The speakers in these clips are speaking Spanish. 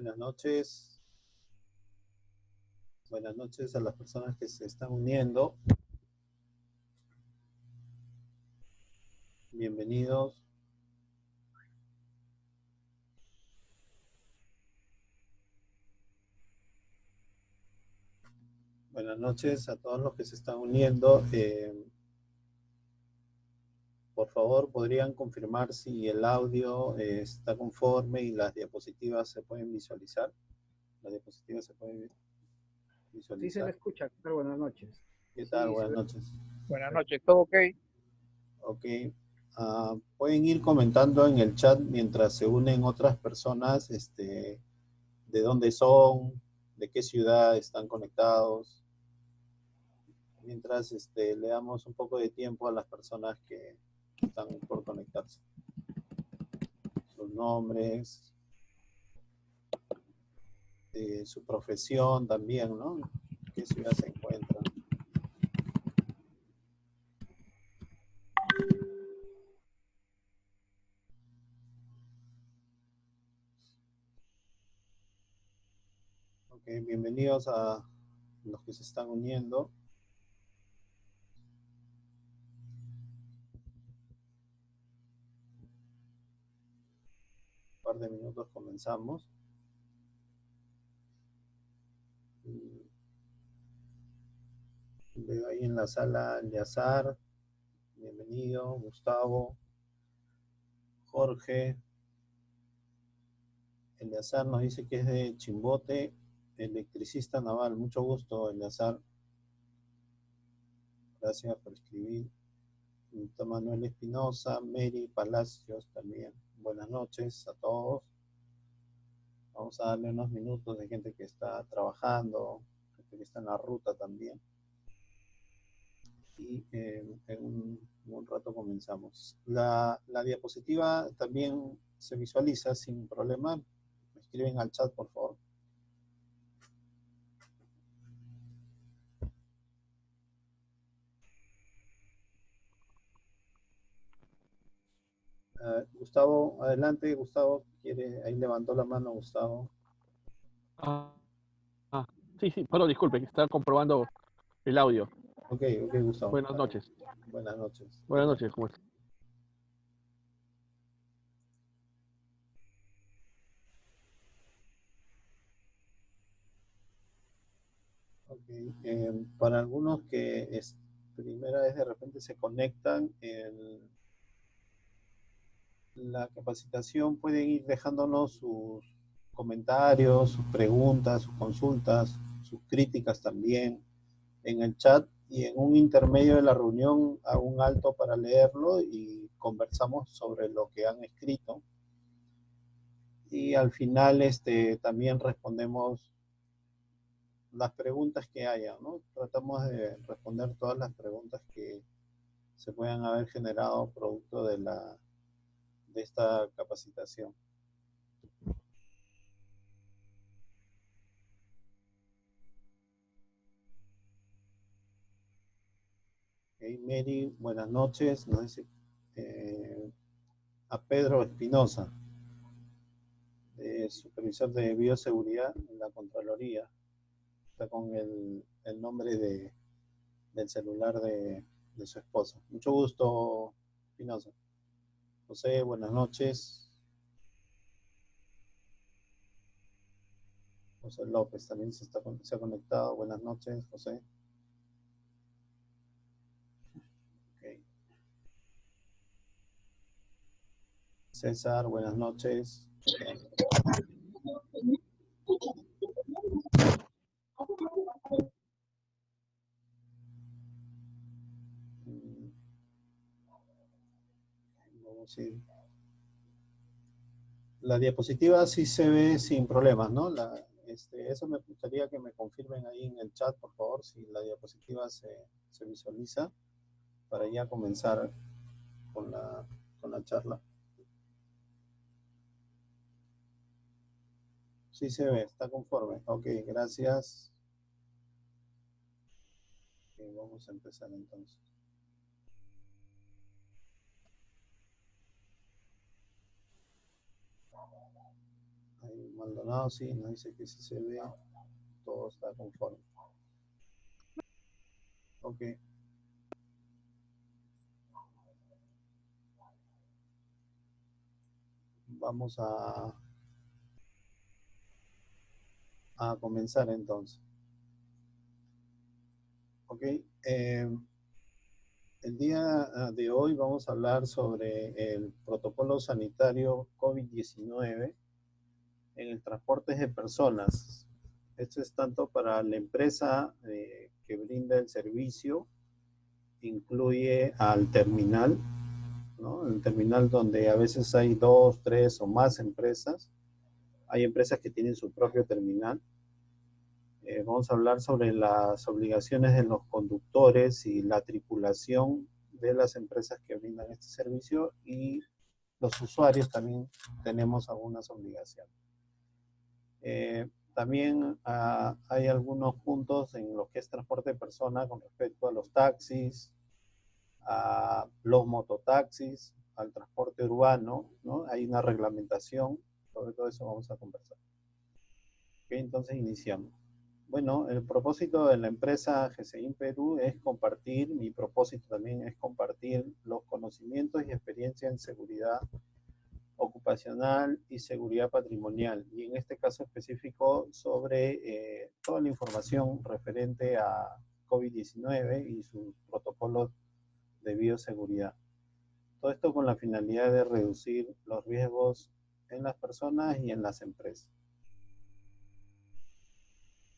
Buenas noches. Buenas noches a las personas que se están uniendo. Bienvenidos. Buenas noches a todos los que se están uniendo. Por favor, podrían confirmar si el audio está conforme y las diapositivas se pueden visualizar. Las diapositivas se pueden visualizar. Sí se le escucha, pero buenas noches. ¿Qué tal? Sí, buenas noches. Buenas noches, ¿todo ok? Ok. Pueden ir comentando en el chat mientras se unen otras personas, de dónde son, de qué ciudad están conectados. Mientras le damos un poco de tiempo a las personas que están por conectarse. Sus nombres, su profesión también, ¿no? ¿Qué ciudad se encuentran? Ok, bienvenidos a los que se están uniendo. Un par de minutos comenzamos. Veo ahí en la sala Eleazar, bienvenido, Gustavo, Jorge. Eleazar nos dice que es de Chimbote, electricista naval. Mucho gusto, Eleazar. Gracias por escribir. Manuel Espinosa, Mary Palacios también. Buenas noches a todos. Vamos a darle unos minutos de gente que está trabajando, gente que está en la ruta también. Y en un rato comenzamos. La diapositiva también se visualiza sin problema. Me escriben al chat, por favor. Gustavo, adelante, Gustavo. Ahí levantó la mano, Gustavo. Sí, perdón, disculpe, que estaba comprobando el audio. Ok, Gustavo. Buenas noches. Buenas noches. Buenas noches, ¿cómo estás? Okay. Para algunos que es primera vez de repente se conectan, la capacitación pueden ir dejándonos sus comentarios, sus preguntas, sus consultas, sus críticas también en el chat, y en un intermedio de la reunión hago un alto para leerlo y conversamos sobre lo que han escrito. Y al final también respondemos las preguntas que haya, ¿no? Tratamos de responder todas las preguntas que se puedan haber generado producto de esta capacitación. Okay, Mary, buenas noches. Nos dice a Pedro Espinosa, supervisor de bioseguridad en la Contraloría. Está con el nombre del celular de su esposa. Mucho gusto, Espinosa. José, buenas noches. José López también se ha conectado. Buenas noches, José. Okay. César, buenas noches. Vamos a ir. La diapositiva sí se ve sin problemas, ¿no? Eso me gustaría que me confirmen ahí en el chat, por favor, si la diapositiva se visualiza, para ya comenzar con la charla. Sí se ve, está conforme. Ok, gracias. Okay, vamos a empezar entonces. Ahí Maldonado sí, nos dice que sí se ve, todo está conforme. Ok. Vamos a comenzar entonces. Ok. El día de hoy vamos a hablar sobre el protocolo sanitario COVID-19 en el transporte de personas. Esto es tanto para la empresa que brinda el servicio, incluye al terminal, ¿no? El terminal donde a veces hay 2, 3 o más empresas. Hay empresas que tienen su propio terminal. Vamos a hablar sobre las obligaciones de los conductores y la tripulación de las empresas que brindan este servicio, y los usuarios también tenemos algunas obligaciones. También hay algunos puntos en lo que es transporte de personas con respecto a los taxis, a los mototaxis, al transporte urbano, ¿no? Hay una reglamentación, sobre todo eso vamos a conversar. Okay, entonces iniciamos. Bueno, el propósito de la empresa GCIN Perú es compartir, mi propósito también es compartir los conocimientos y experiencia en seguridad ocupacional y seguridad patrimonial, y en este caso específico sobre toda la información referente a COVID-19 y sus protocolos de bioseguridad. Todo esto con la finalidad de reducir los riesgos en las personas y en las empresas.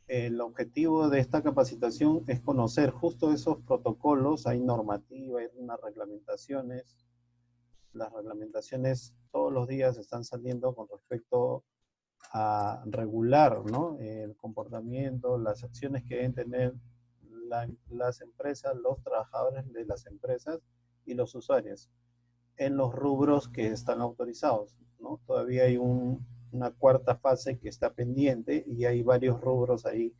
El objetivo de esta capacitación es conocer justo esos protocolos. Hay normativa, hay unas reglamentaciones. Las reglamentaciones todos los días están saliendo con respecto a regular, ¿no? El comportamiento, las acciones que deben tener las empresas, los trabajadores de las empresas y los usuarios en los rubros que están autorizados, ¿no? Todavía hay una cuarta fase que está pendiente y hay varios rubros ahí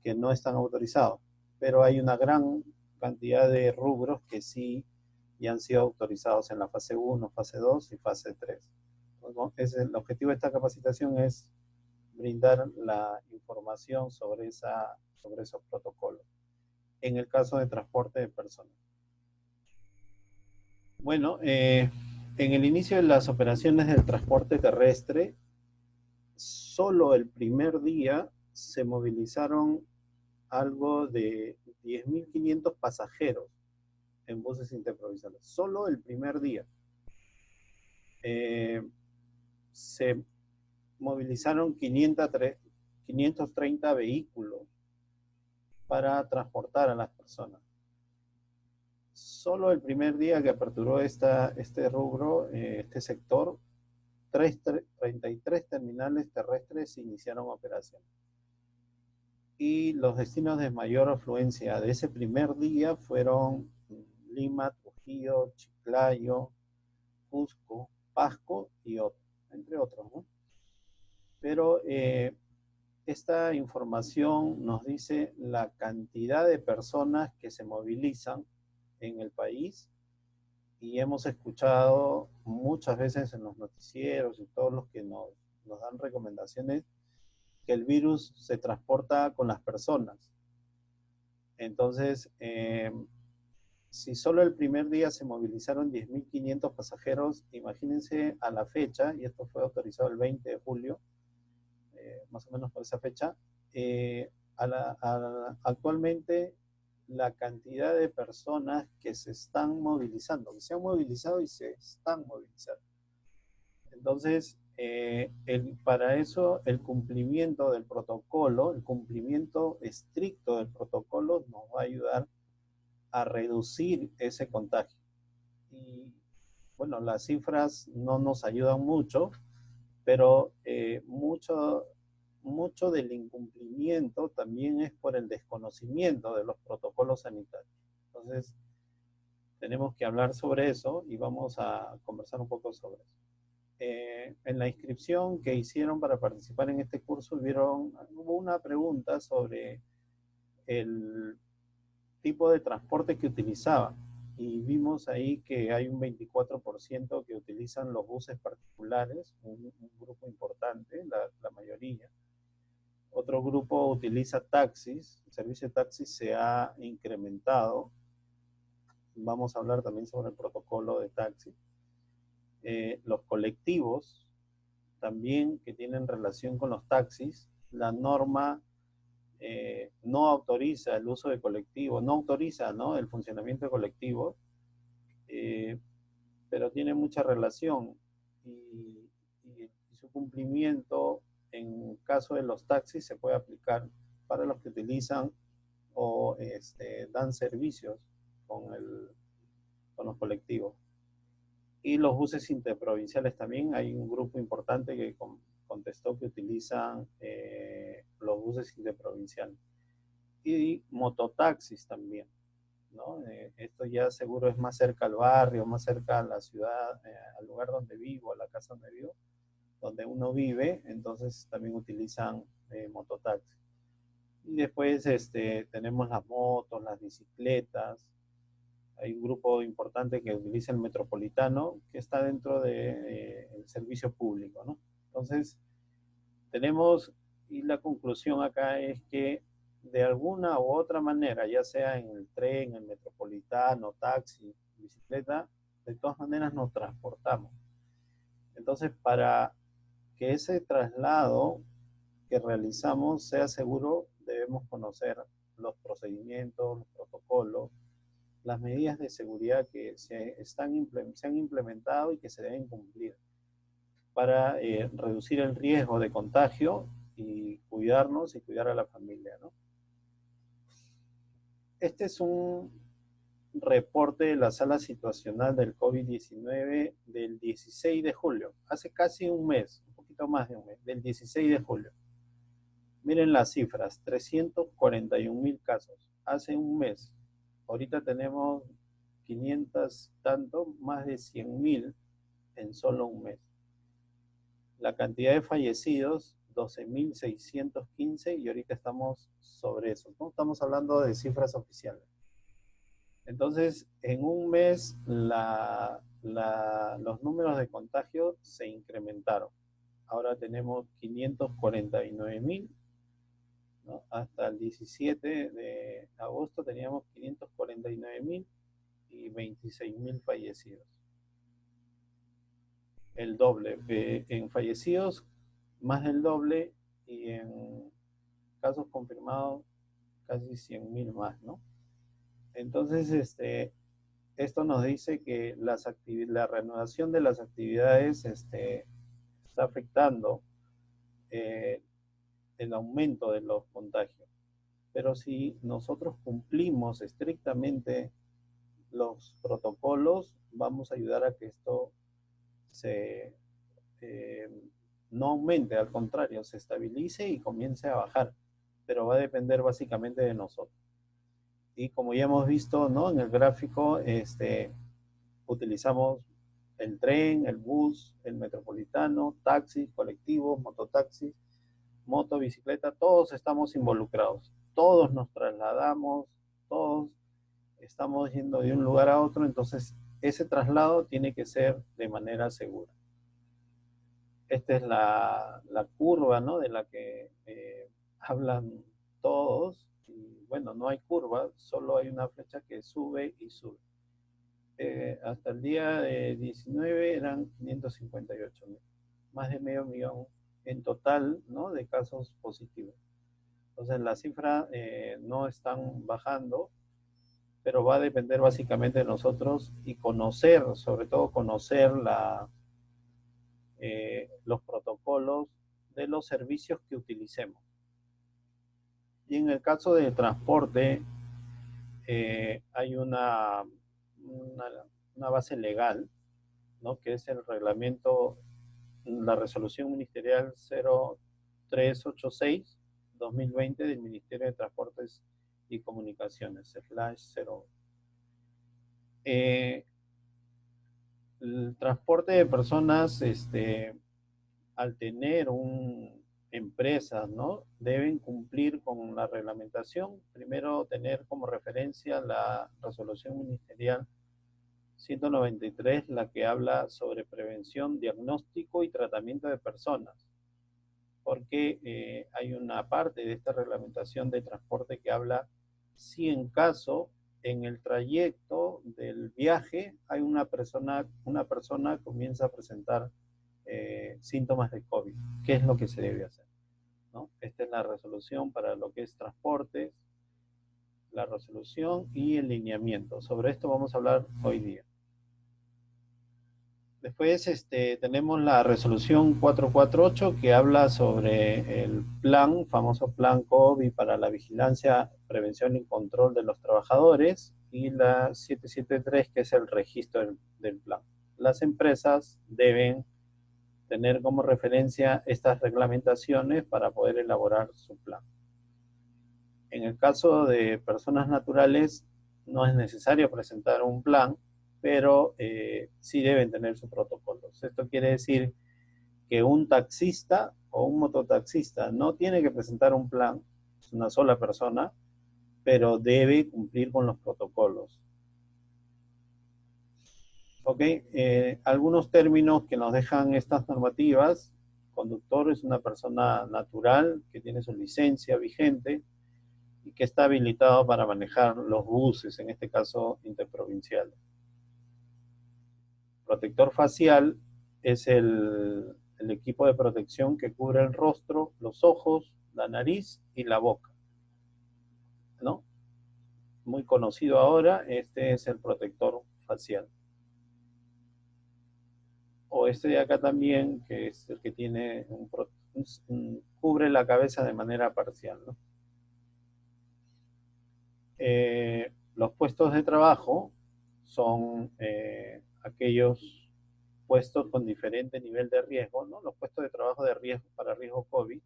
que no están autorizados, pero hay una gran cantidad de rubros que sí ya han sido autorizados en la fase 1, fase 2 y fase 3. Entonces, el objetivo de esta capacitación es brindar la información sobre esos protocolos en el caso de transporte de personas. Bueno, en el inicio de las operaciones del transporte terrestre, solo el primer día se movilizaron algo de 10.500 pasajeros en buses interprovinciales. Solo el primer día. Se movilizaron 530 vehículos para transportar a las personas. Solo el primer día que aperturó este rubro, este sector, 33 terminales terrestres iniciaron operación. Y los destinos de mayor afluencia de ese primer día fueron Lima, Trujillo, Chiclayo, Cusco, Pasco y otros, entre otros, ¿no? Pero esta información nos dice la cantidad de personas que se movilizan en el país, y hemos escuchado muchas veces en los noticieros y todos los que nos dan recomendaciones que el virus se transporta con las personas. Entonces, si solo el primer día se movilizaron 10.500 pasajeros, imagínense a la fecha, y esto fue autorizado el 20 de julio, más o menos por esa fecha, actualmente la cantidad de personas que se están movilizando, que se han movilizado y se están movilizando. Entonces, para eso el cumplimiento del protocolo, el cumplimiento estricto del protocolo nos va a ayudar a reducir ese contagio. Y bueno, las cifras no nos ayudan mucho, pero mucho del incumplimiento también es por el desconocimiento de los protocolos sanitarios. Entonces, tenemos que hablar sobre eso y vamos a conversar un poco sobre eso. En la inscripción que hicieron para participar en este curso hubo una pregunta sobre el tipo de transporte que utilizaban. y vimos ahí que hay un 24% que utilizan los buses particulares, un grupo importante, la mayoría. Otro grupo utiliza taxis, el servicio de taxis se ha incrementado. Vamos a hablar también sobre el protocolo de taxi. Los colectivos también que tienen relación con los taxis, la norma no autoriza el uso de colectivos, no autoriza, ¿no?, el funcionamiento de colectivos, pero tiene mucha relación y su cumplimiento en caso de los taxis se puede aplicar para los que utilizan o dan servicios con los colectivos. Y los buses interprovinciales también, hay un grupo importante que contestó que utilizan los buses interprovinciales. Y mototaxis también, ¿no? Esto ya seguro es más cerca al barrio, más cerca a la ciudad, al lugar donde vivo, a la casa donde vivo, donde uno vive, entonces también utilizan mototaxis. Y después tenemos las motos, las bicicletas. Hay un grupo importante que utiliza el metropolitano, que está dentro del servicio público, ¿no? Entonces, tenemos, y la conclusión acá es que de alguna u otra manera, ya sea en el tren, el metropolitano, taxi, bicicleta, de todas maneras nos transportamos. Entonces, para que ese traslado que realizamos sea seguro, debemos conocer los procedimientos, los protocolos, las medidas de seguridad que se han implementado y que se deben cumplir para reducir el riesgo de contagio y cuidarnos y cuidar a la familia, ¿no? Este es un reporte de la sala situacional del COVID-19 del 16 de julio, hace casi un mes, un poquito más de un mes, del 16 de julio. Miren las cifras, 341,000 casos, hace un mes. Ahorita tenemos 500 tanto, más de 100,000 en solo un mes. La cantidad de fallecidos, 12,615, y ahorita estamos sobre eso, ¿no? Estamos hablando de cifras oficiales. Entonces, en un mes los números de contagio se incrementaron. Ahora tenemos 549,000, ¿no? Hasta el 17 de agosto teníamos 549,000 y 26,000 fallecidos. El doble. En fallecidos, más del doble, y en casos confirmados, casi 100,000 más, ¿no? Entonces, esto nos dice que la reanudación de las actividades está afectando el aumento de los contagios. Pero si nosotros cumplimos estrictamente los protocolos, vamos a ayudar a que esto no aumente, al contrario, se estabilice y comience a bajar, pero va a depender básicamente de nosotros. Y como ya hemos visto, ¿no?, en el gráfico, utilizamos el tren, el bus, el metropolitano, taxis, colectivos, mototaxis, moto, bicicleta, todos estamos involucrados, todos nos trasladamos, todos estamos yendo de un lugar a otro, entonces ese traslado tiene que ser de manera segura. Esta es la curva, ¿no?, de la que hablan todos. Y bueno, no hay curva, solo hay una flecha que sube y sube. Hasta el día de 19 eran 558,000, más de medio millón en total, ¿no?, de casos positivos. Entonces las cifras no están bajando, pero va a depender básicamente de nosotros y conocer, sobre todo conocer los protocolos de los servicios que utilicemos. Y en el caso de transporte, hay una base legal, ¿no?, que es el reglamento, la resolución ministerial 0386-2020 del Ministerio de Transportes y Comunicaciones, /0. El transporte de personas, al tener empresas, ¿no?, deben cumplir con la reglamentación. Primero, tener como referencia la resolución ministerial 193, la que habla sobre prevención, diagnóstico y tratamiento de personas, porque hay una parte de esta reglamentación de transporte que habla si en caso en el trayecto del viaje hay una persona comienza a presentar síntomas de COVID, ¿qué es lo que se debe hacer? ¿No? Esta es la resolución para lo que es transportes, la resolución y el lineamiento. Sobre esto vamos a hablar hoy día. Después tenemos la resolución 448 que habla sobre el plan, famoso plan COVID para la vigilancia, prevención y control de los trabajadores, y la 773 que es el registro del plan. Las empresas deben tener como referencia estas reglamentaciones para poder elaborar su plan. En el caso de personas naturales no es necesario presentar un plan, pero sí deben tener sus protocolos. Esto quiere decir que un taxista o un mototaxista no tiene que presentar un plan, es una sola persona, pero debe cumplir con los protocolos. Ok, algunos términos que nos dejan estas normativas: conductor es una persona natural que tiene su licencia vigente y que está habilitado para manejar los buses, en este caso interprovinciales. Protector facial es el equipo de protección que cubre el rostro, los ojos, la nariz y la boca, ¿no? Muy conocido ahora, este es el protector facial. O este de acá también, que es el que tiene cubre la cabeza de manera parcial, ¿no? Los puestos de trabajo son aquellos puestos con diferente nivel de riesgo, ¿no? Los puestos de trabajo de riesgo para riesgo COVID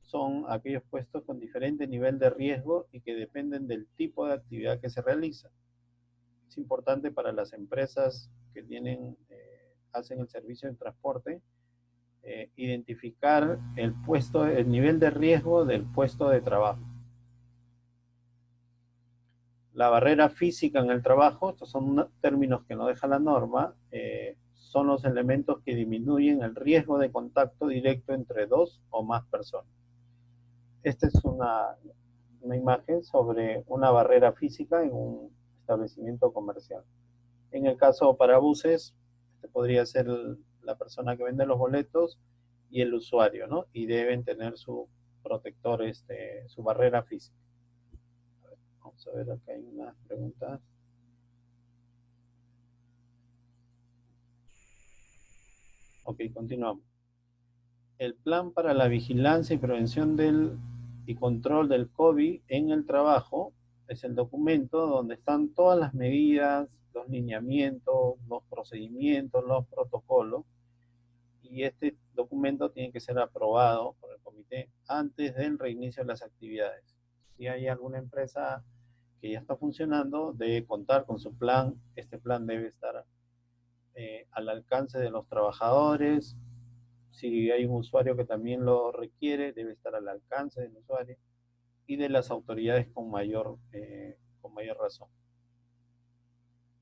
son aquellos puestos con diferente nivel de riesgo y que dependen del tipo de actividad que se realiza. Es importante para las empresas que hacen el servicio de transporte identificar el nivel de riesgo del puesto de trabajo. La barrera física en el trabajo, estos son términos que nos deja la norma, son los elementos que disminuyen el riesgo de contacto directo entre dos o más personas. Esta es una imagen sobre una barrera física en un establecimiento comercial. En el caso para buses, podría ser la persona que vende los boletos y el usuario, ¿no? Y deben tener su protector, su barrera física. Vamos a ver, acá hay unas preguntas. Ok, continuamos. El plan para la vigilancia y prevención y control del COVID en el trabajo es el documento donde están todas las medidas, los lineamientos, los procedimientos, los protocolos, y este documento tiene que ser aprobado por el comité antes del reinicio de las actividades. Si hay alguna empresa que ya está funcionando, debe contar con su plan. Este plan debe estar al alcance de los trabajadores. Si hay un usuario que también lo requiere, debe estar al alcance del usuario y de las autoridades con mayor razón.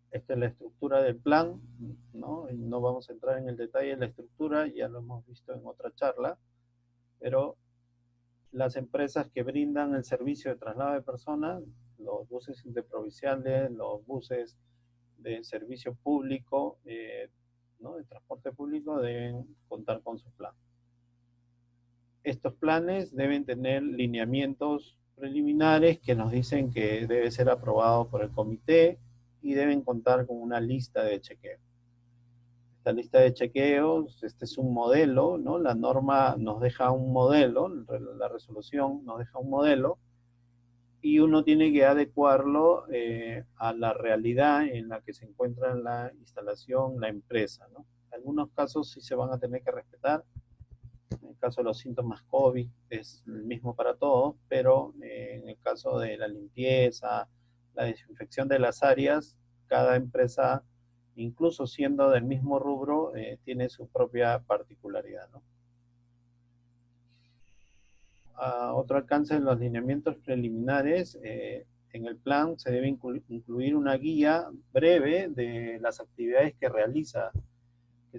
Esta es la estructura del plan, ¿no? Y no vamos a entrar en el detalle de la estructura, ya lo hemos visto en otra charla, pero las empresas que brindan el servicio de traslado de personas, los buses interprovinciales, los buses de servicio público, ¿no? De transporte público, deben contar con su plan. Estos planes deben tener lineamientos preliminares que nos dicen que debe ser aprobado por el comité y deben contar con una lista de chequeo. Esta lista de chequeos, este es un modelo, ¿no? La norma nos deja un modelo, la resolución nos deja un modelo, y uno tiene que adecuarlo a la realidad en la que se encuentra la instalación, la empresa, ¿no? En algunos casos sí se van a tener que respetar. En el caso de los síntomas COVID es el mismo para todos, pero en el caso de la limpieza, la desinfección de las áreas, cada empresa, incluso siendo del mismo rubro, tiene su propia particularidad, ¿no? Otro alcance de los lineamientos preliminares En el plan se debe incluir una guía breve de las actividades que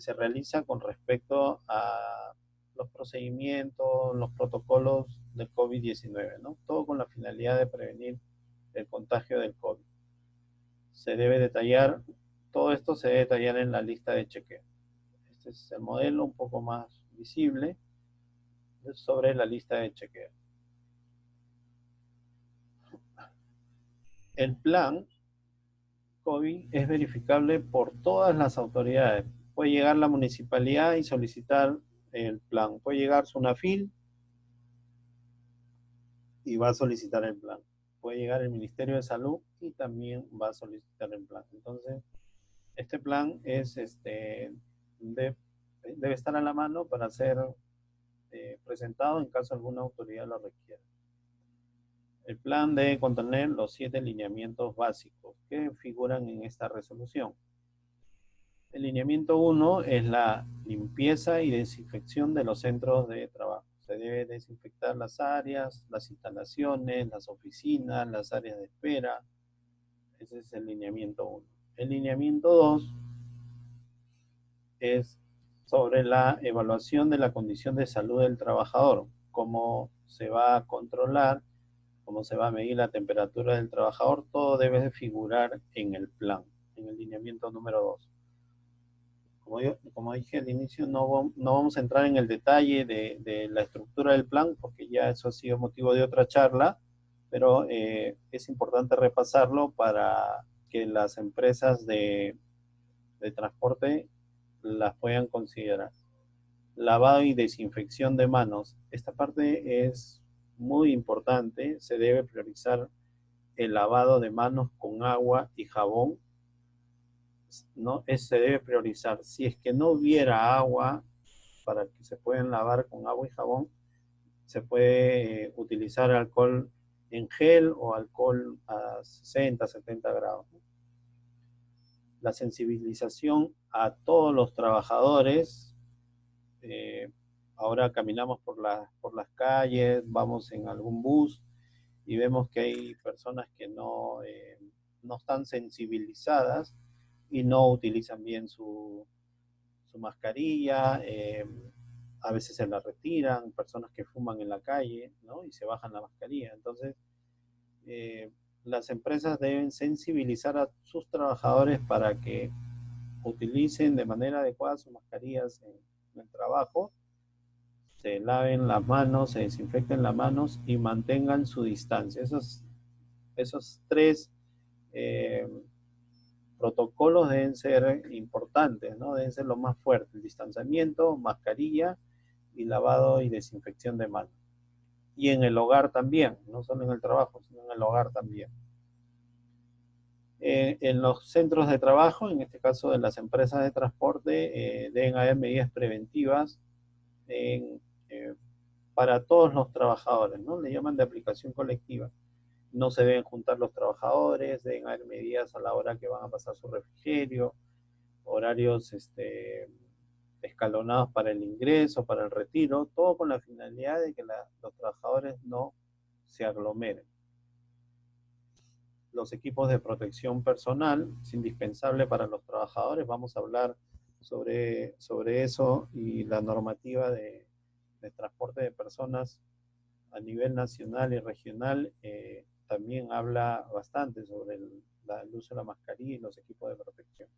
se realiza con respecto a los procedimientos, los protocolos del COVID-19, ¿no? Todo con la finalidad de prevenir el contagio del COVID. Todo esto se debe detallar en la lista de chequeo. Este es el modelo un poco más visible sobre la lista de chequeo. El plan COVID es verificable por todas las autoridades. Puede llegar la municipalidad y solicitar el plan. Puede llegar SUNAFIL y va a solicitar el plan. Puede llegar el Ministerio de Salud y también va a solicitar el plan. Entonces, este plan debe estar a la mano para ser presentado en caso alguna autoridad lo requiera. El plan debe contener los 7 lineamientos básicos que figuran en esta resolución. El lineamiento 1 es la limpieza y desinfección de los centros de trabajo. Se debe desinfectar las áreas, las instalaciones, las oficinas, las áreas de espera. Ese es el lineamiento 1. El lineamiento 2 es sobre la evaluación de la condición de salud del trabajador, cómo se va a controlar, cómo se va a medir la temperatura del trabajador, todo debe figurar en el plan, en el lineamiento número 2. Como dije al inicio, no vamos a entrar en el detalle de la estructura del plan, porque ya eso ha sido motivo de otra charla, pero es importante repasarlo para que las empresas de transporte las puedan considerar. Lavado y desinfección de manos. Esta parte es muy importante. Se debe priorizar el lavado de manos con agua y jabón. ¿No? Se debe priorizar. Si es que no hubiera agua para que se puedan lavar con agua y jabón, se puede utilizar alcohol en gel o alcohol a 60, 70 grados. La sensibilización a todos los trabajadores. Ahora caminamos por las calles, vamos en algún bus y vemos que hay personas que no están sensibilizadas y no utilizan bien su mascarilla, a veces se la retiran, personas que fuman en la calle, ¿no? Y se bajan la mascarilla. Entonces, las empresas deben sensibilizar a sus trabajadores para que utilicen de manera adecuada sus mascarillas en el trabajo, se laven las manos, se desinfecten las manos y mantengan su distancia. Esos 3 protocolos deben ser importantes, ¿no? Deben ser los más fuertes: el distanciamiento, mascarilla y lavado y desinfección de manos. Y en el hogar también, no solo en el trabajo, sino en el hogar también. En los centros de trabajo, en este caso de las empresas de transporte, deben haber medidas preventivas para todos los trabajadores, ¿no? Le llaman de aplicación colectiva. No se deben juntar los trabajadores, deben haber medidas a la hora que van a pasar su refrigerio, horarios escalonados para el ingreso, para el retiro, todo con la finalidad de que los trabajadores no se aglomeren. Los equipos de protección personal es indispensable para los trabajadores. Vamos a hablar sobre eso y la normativa de transporte de personas a nivel nacional y regional también habla bastante sobre el uso de la mascarilla y los equipos de protección.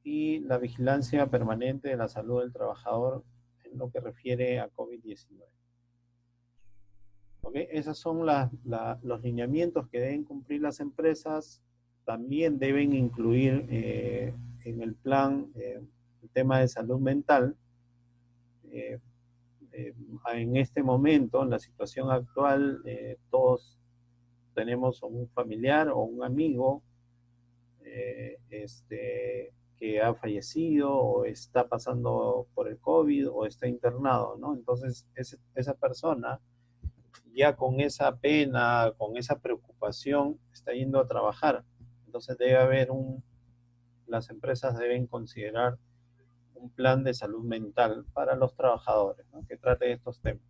Y la vigilancia permanente de la salud del trabajador en lo que refiere a COVID-19. ¿Okay? Esos son los lineamientos que deben cumplir las empresas. También deben incluir en el plan el tema de salud mental. En este momento, en la situación actual, todos tenemos un familiar o un amigo que ha fallecido o está pasando por el COVID o está internado, ¿no? Entonces, esa persona ya con esa pena, con esa preocupación, está yendo a trabajar. Entonces las empresas deben considerar un plan de salud mental para los trabajadores, ¿no? Que trate de estos temas.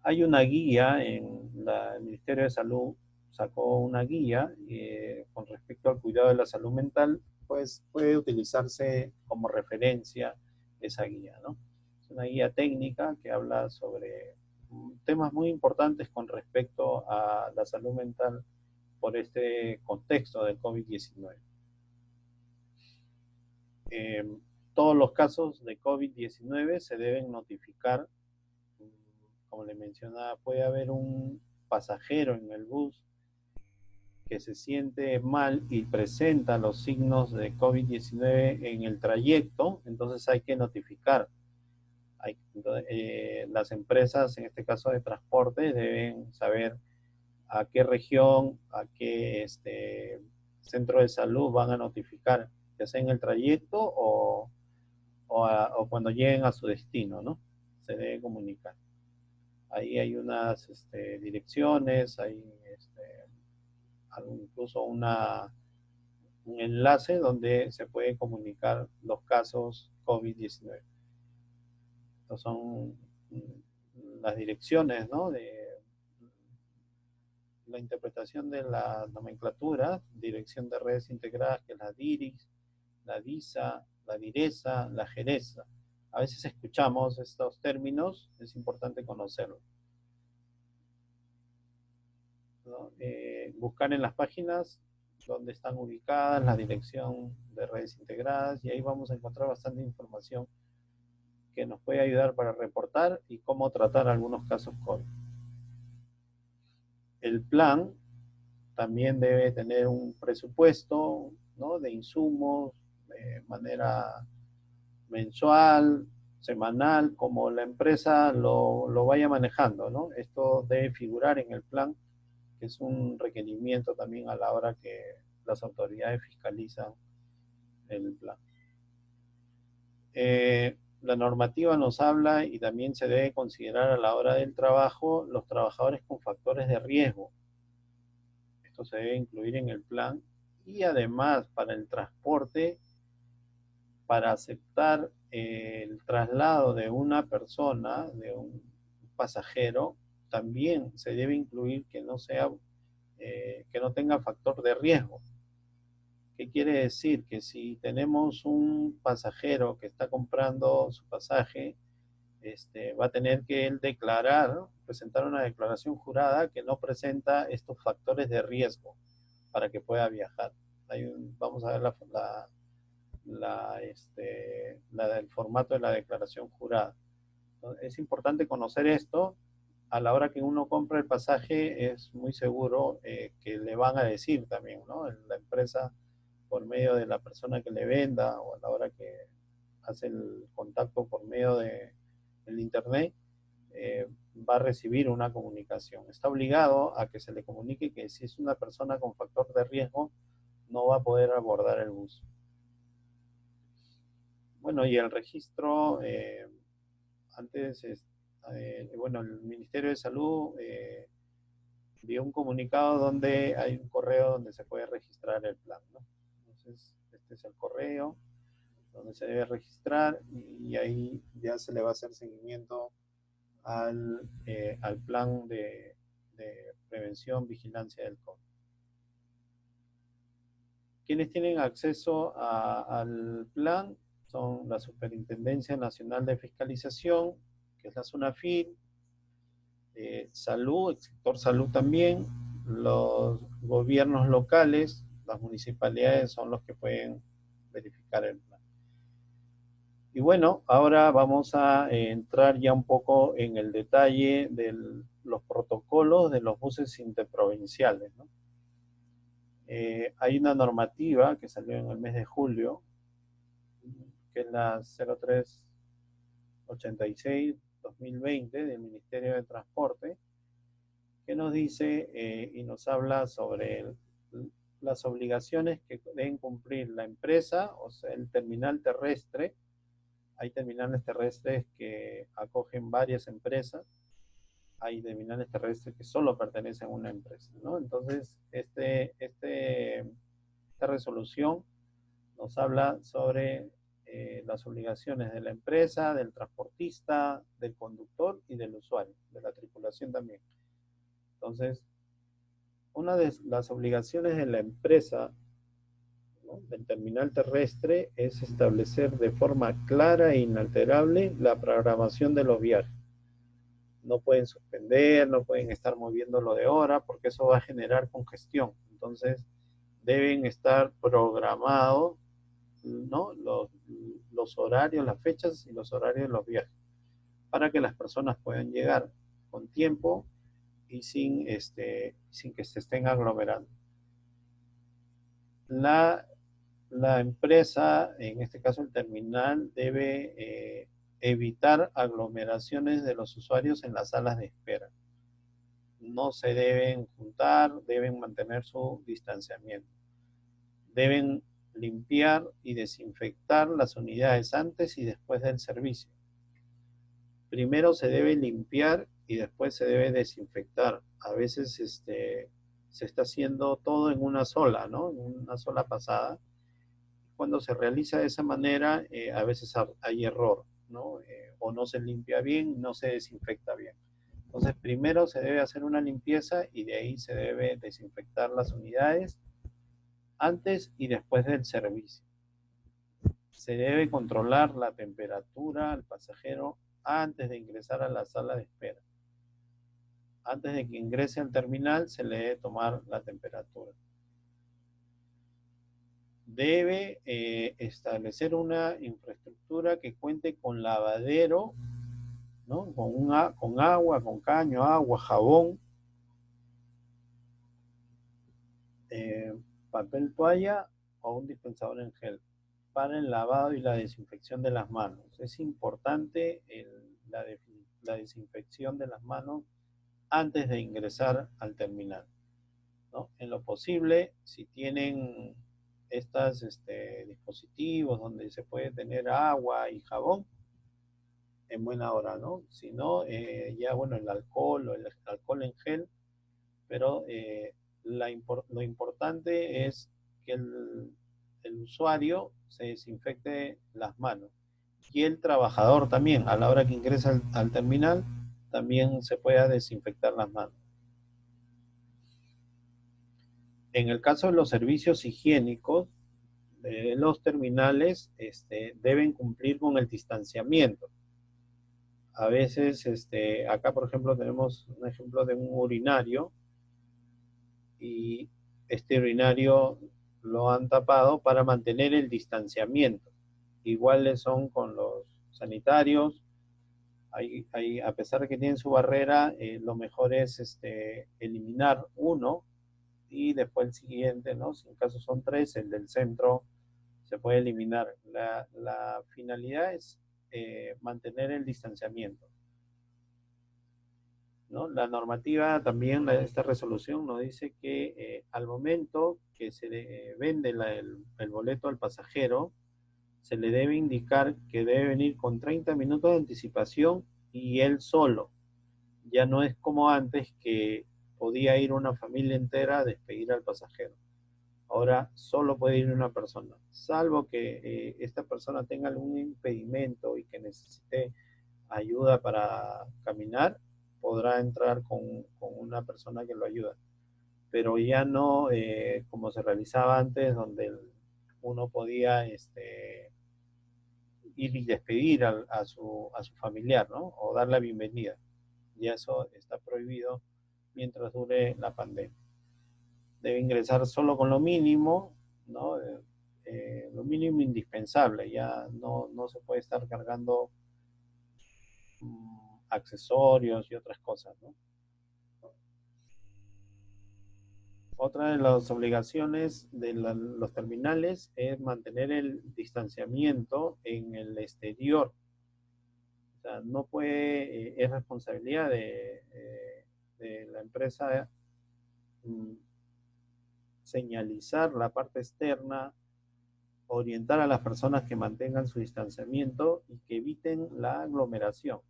Hay una guía en el Ministerio de Salud, sacó una guía con respecto al cuidado de la salud mental, pues puede utilizarse como referencia esa guía, ¿no? Es una guía técnica que habla sobre temas muy importantes con respecto a la salud mental por este contexto del COVID-19. Todos los casos de COVID-19 se deben notificar. Como le mencionaba, puede haber un pasajero en el bus que se siente mal y presenta los signos de COVID-19 en el trayecto, entonces hay que notificar. Las empresas, en este caso de transporte, deben saber a qué región, a qué centro de salud van a notificar, ya sea en el trayecto o cuando lleguen a su destino, ¿no? Se debe comunicar. Ahí hay unas direcciones, hay incluso un enlace donde se puede comunicar los casos COVID-19. Estas son las direcciones, ¿no? De la interpretación de la nomenclatura, Dirección de Redes Integradas, que es la DIRIS, la DISA, la DIRESA, la JERESA. A veces escuchamos estos términos, es importante conocerlos, ¿no? Buscar en las páginas donde están ubicadas la Dirección de Redes Integradas, y ahí vamos a encontrar bastante información que nos puede ayudar para reportar y cómo tratar algunos casos COVID. El plan también debe tener un presupuesto, ¿no?, de insumos de manera mensual, semanal, como la empresa lo vaya manejando, ¿no? Esto debe figurar en el plan, que es un requerimiento también a la hora que las autoridades fiscalizan el plan. La normativa nos habla, y también se debe considerar a la hora del trabajo, los trabajadores con factores de riesgo. Esto se debe incluir en el plan. Y además, para el transporte, para aceptar el traslado de una persona, de un pasajero, también se debe incluir que no tenga factor de riesgo. ¿Qué quiere decir? Que si tenemos un pasajero que está comprando su pasaje, va a tener que él presentar una declaración jurada que no presenta estos factores de riesgo para que pueda viajar. Vamos a ver el formato de la declaración jurada. Entonces, es importante conocer esto. A la hora que uno compra el pasaje, es muy seguro que le van a decir también, ¿no? La empresa, por medio de la persona que le venda, o a la hora que hace el contacto por medio del internet, va a recibir una comunicación. Está obligado a que se le comunique que si es una persona con factor de riesgo, no va a poder abordar el bus. Bueno, y el registro, el Ministerio de Salud dio un comunicado donde hay un correo donde se puede registrar el plan, ¿no? Entonces, este es el correo donde se debe registrar, y ahí ya se le va a hacer seguimiento al plan de prevención, vigilancia del COVID. Quienes tienen acceso al plan son la Superintendencia Nacional de Fiscalización, que es la SUNAFIL, salud, el sector salud también, los gobiernos locales, las municipalidades son los que pueden verificar el plan. Y bueno, ahora vamos a entrar ya un poco en el detalle de los protocolos de los buses interprovinciales, ¿no? Hay una normativa que salió en el mes de julio, que es la 0386-2020 del Ministerio de Transporte, que nos dice y nos habla sobre las obligaciones que deben cumplir la empresa, o sea, el terminal terrestre. Hay terminales terrestres que acogen varias empresas, hay terminales terrestres que solo pertenecen a una empresa, ¿no? Entonces, esta resolución nos habla sobre las obligaciones de la empresa, del transportista, del conductor y del usuario, de la tripulación también. Entonces, una de las obligaciones de la empresa, ¿no?, del terminal terrestre es establecer de forma clara e inalterable la programación de los viajes. No pueden suspender, no pueden estar moviéndolo de hora, porque eso va a generar congestión. Entonces, deben estar programados, ¿no?, los horarios, las fechas y los horarios de los viajes, para que las personas puedan llegar con tiempo y sin que se estén aglomerando. La empresa, en este caso el terminal, debe evitar aglomeraciones de los usuarios en las salas de espera. No se deben juntar, deben mantener su distanciamiento. Deben limpiar y desinfectar las unidades antes y después del servicio. Primero se debe limpiar y después se debe desinfectar. A veces se está haciendo todo en una sola, ¿no? En una sola pasada. Cuando se realiza de esa manera, a veces hay error, ¿no? O no se limpia bien, no se desinfecta bien. Entonces, primero se debe hacer una limpieza y de ahí se debe desinfectar las unidades antes y después del servicio. Se debe controlar la temperatura al pasajero antes de ingresar a la sala de espera. Antes de que ingrese al terminal, se le debe tomar la temperatura. Debe establecer una infraestructura que cuente con lavadero, ¿no?, con agua, con caño, agua, jabón, papel toalla o un dispensador en gel para el lavado y la desinfección de las manos. Es importante la desinfección de las manos antes de ingresar al terminal, ¿no? En lo posible, si tienen estos dispositivos donde se puede tener agua y jabón, en buena hora, ¿no? Si no, ya bueno, el alcohol o el alcohol en gel, pero lo importante es que el usuario se desinfecte las manos. Y el trabajador también, a la hora que ingresa al terminal, también se pueda desinfectar las manos. En el caso de los servicios higiénicos, los terminales deben cumplir con el distanciamiento. A veces, acá por ejemplo tenemos un ejemplo de un urinario y este urinario lo han tapado para mantener el distanciamiento. Iguales son con los sanitarios. A pesar de que tienen su barrera, lo mejor es eliminar uno y después el siguiente, ¿no? Si en caso son tres, el del centro se puede eliminar. La finalidad es mantener el distanciamiento, ¿no? La normativa también, esta resolución nos dice que al momento que se vende el boleto al pasajero, se le debe indicar que debe venir con 30 minutos de anticipación y él solo. Ya no es como antes que podía ir una familia entera a despedir al pasajero. Ahora solo puede ir una persona, salvo que esta persona tenga algún impedimento y que necesite ayuda para caminar, podrá entrar con una persona que lo ayuda. Pero ya no como se realizaba antes, donde uno podía ir y despedir a su familiar, ¿no? O dar la bienvenida. Y eso está prohibido mientras dure la pandemia. Debe ingresar solo con lo mínimo, ¿no? Lo mínimo indispensable. Ya no se puede estar cargando accesorios y otras cosas, ¿no? Otra de las obligaciones de los terminales es mantener el distanciamiento en el exterior. O sea, no puede, es responsabilidad de la empresa señalizar la parte externa, orientar a las personas que mantengan su distanciamiento y que eviten la aglomeración.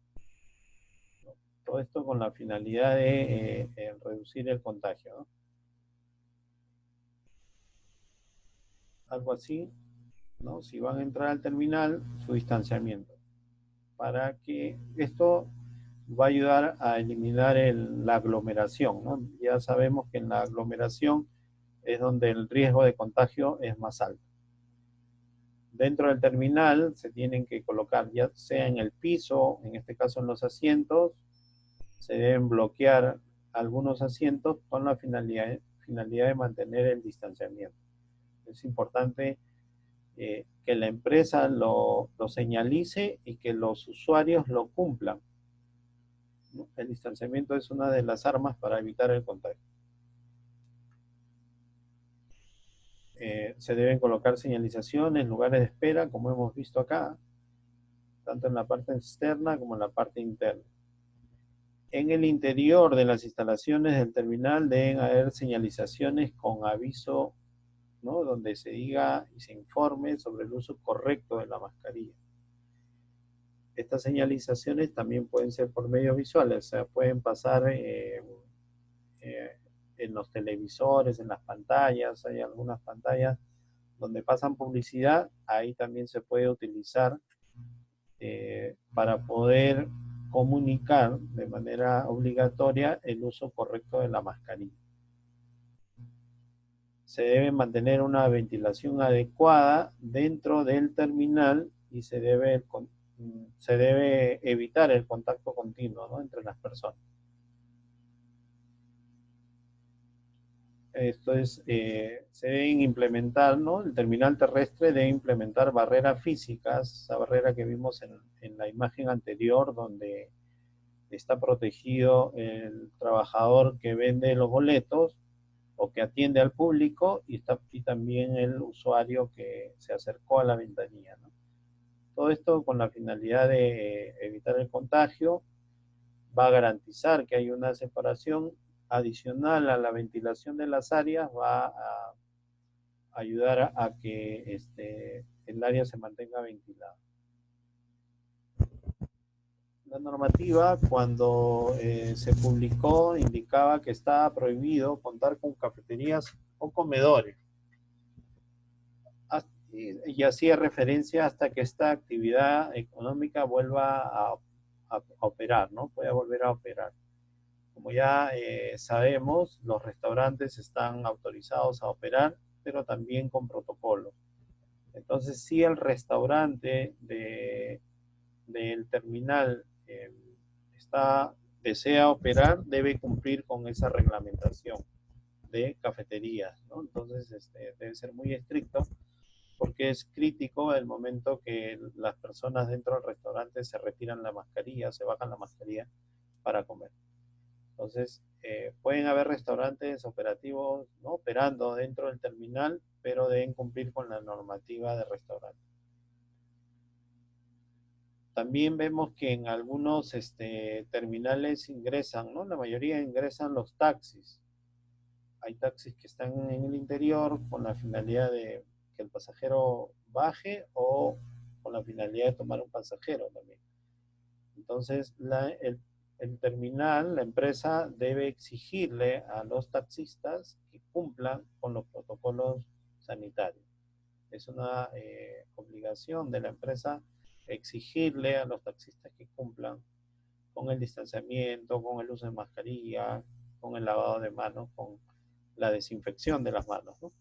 Todo esto con la finalidad de reducir el contagio, ¿no? Algo así, ¿no? Si van a entrar al terminal, su distanciamiento. Para que esto va a ayudar a eliminar la aglomeración, ¿no? Ya sabemos que en la aglomeración es donde el riesgo de contagio es más alto. Dentro del terminal se tienen que colocar, ya sea en el piso, en este caso en los asientos, se deben bloquear algunos asientos con la finalidad de mantener el distanciamiento. Es importante que la empresa lo señalice y que los usuarios lo cumplan, ¿no? El distanciamiento es una de las armas para evitar el contagio. Se deben colocar señalizaciones, lugares de espera, como hemos visto acá, tanto en la parte externa como en la parte interna. En el interior de las instalaciones del terminal deben haber señalizaciones con aviso, ¿no? Donde se diga y se informe sobre el uso correcto de la mascarilla. Estas señalizaciones también pueden ser por medios visuales, o sea, pueden pasar en los televisores, en las pantallas. Hay algunas pantallas donde pasan publicidad, ahí también se puede utilizar para poder comunicar de manera obligatoria el uso correcto de la mascarilla. Se debe mantener una ventilación adecuada dentro del terminal y se debe evitar el contacto continuo, ¿no?, entre las personas. Esto es, se deben implementar, ¿no? El terminal terrestre debe implementar barreras físicas, esa barrera que vimos en la imagen anterior, donde está protegido el trabajador que vende los boletos o que atiende al público, y también el usuario que se acercó a la ventanilla, ¿no? Todo esto con la finalidad de evitar el contagio. Va a garantizar que hay una separación adicional a la ventilación de las áreas, va a ayudar a que el área se mantenga ventilada. La normativa, cuando se publicó, indicaba que estaba prohibido contar con cafeterías o comedores, y hacía referencia hasta que esta actividad económica vuelva a operar, ¿no? Pueda volver a operar. Como ya sabemos, los restaurantes están autorizados a operar, pero también con protocolos. Entonces, si el restaurante del terminal desea operar, debe cumplir con esa reglamentación de cafeterías, ¿no? Entonces, debe ser muy estricto, porque es crítico el momento que las personas dentro del restaurante se retiran la mascarilla, se bajan la mascarilla para comer. Entonces, pueden haber restaurantes operativos, ¿no?, operando dentro del terminal, pero deben cumplir con la normativa de restaurante. También vemos que en algunos terminales ingresan, ¿no?, la mayoría ingresan los taxis. Hay taxis que están en el interior con la finalidad de que el pasajero baje, o con la finalidad de tomar un pasajero también. Entonces, el terminal, la empresa debe exigirle a los taxistas que cumplan con los protocolos sanitarios. Es una obligación de la empresa exigirle a los taxistas que cumplan con el distanciamiento, con el uso de mascarilla, con el lavado de manos, con la desinfección de las manos, ¿no?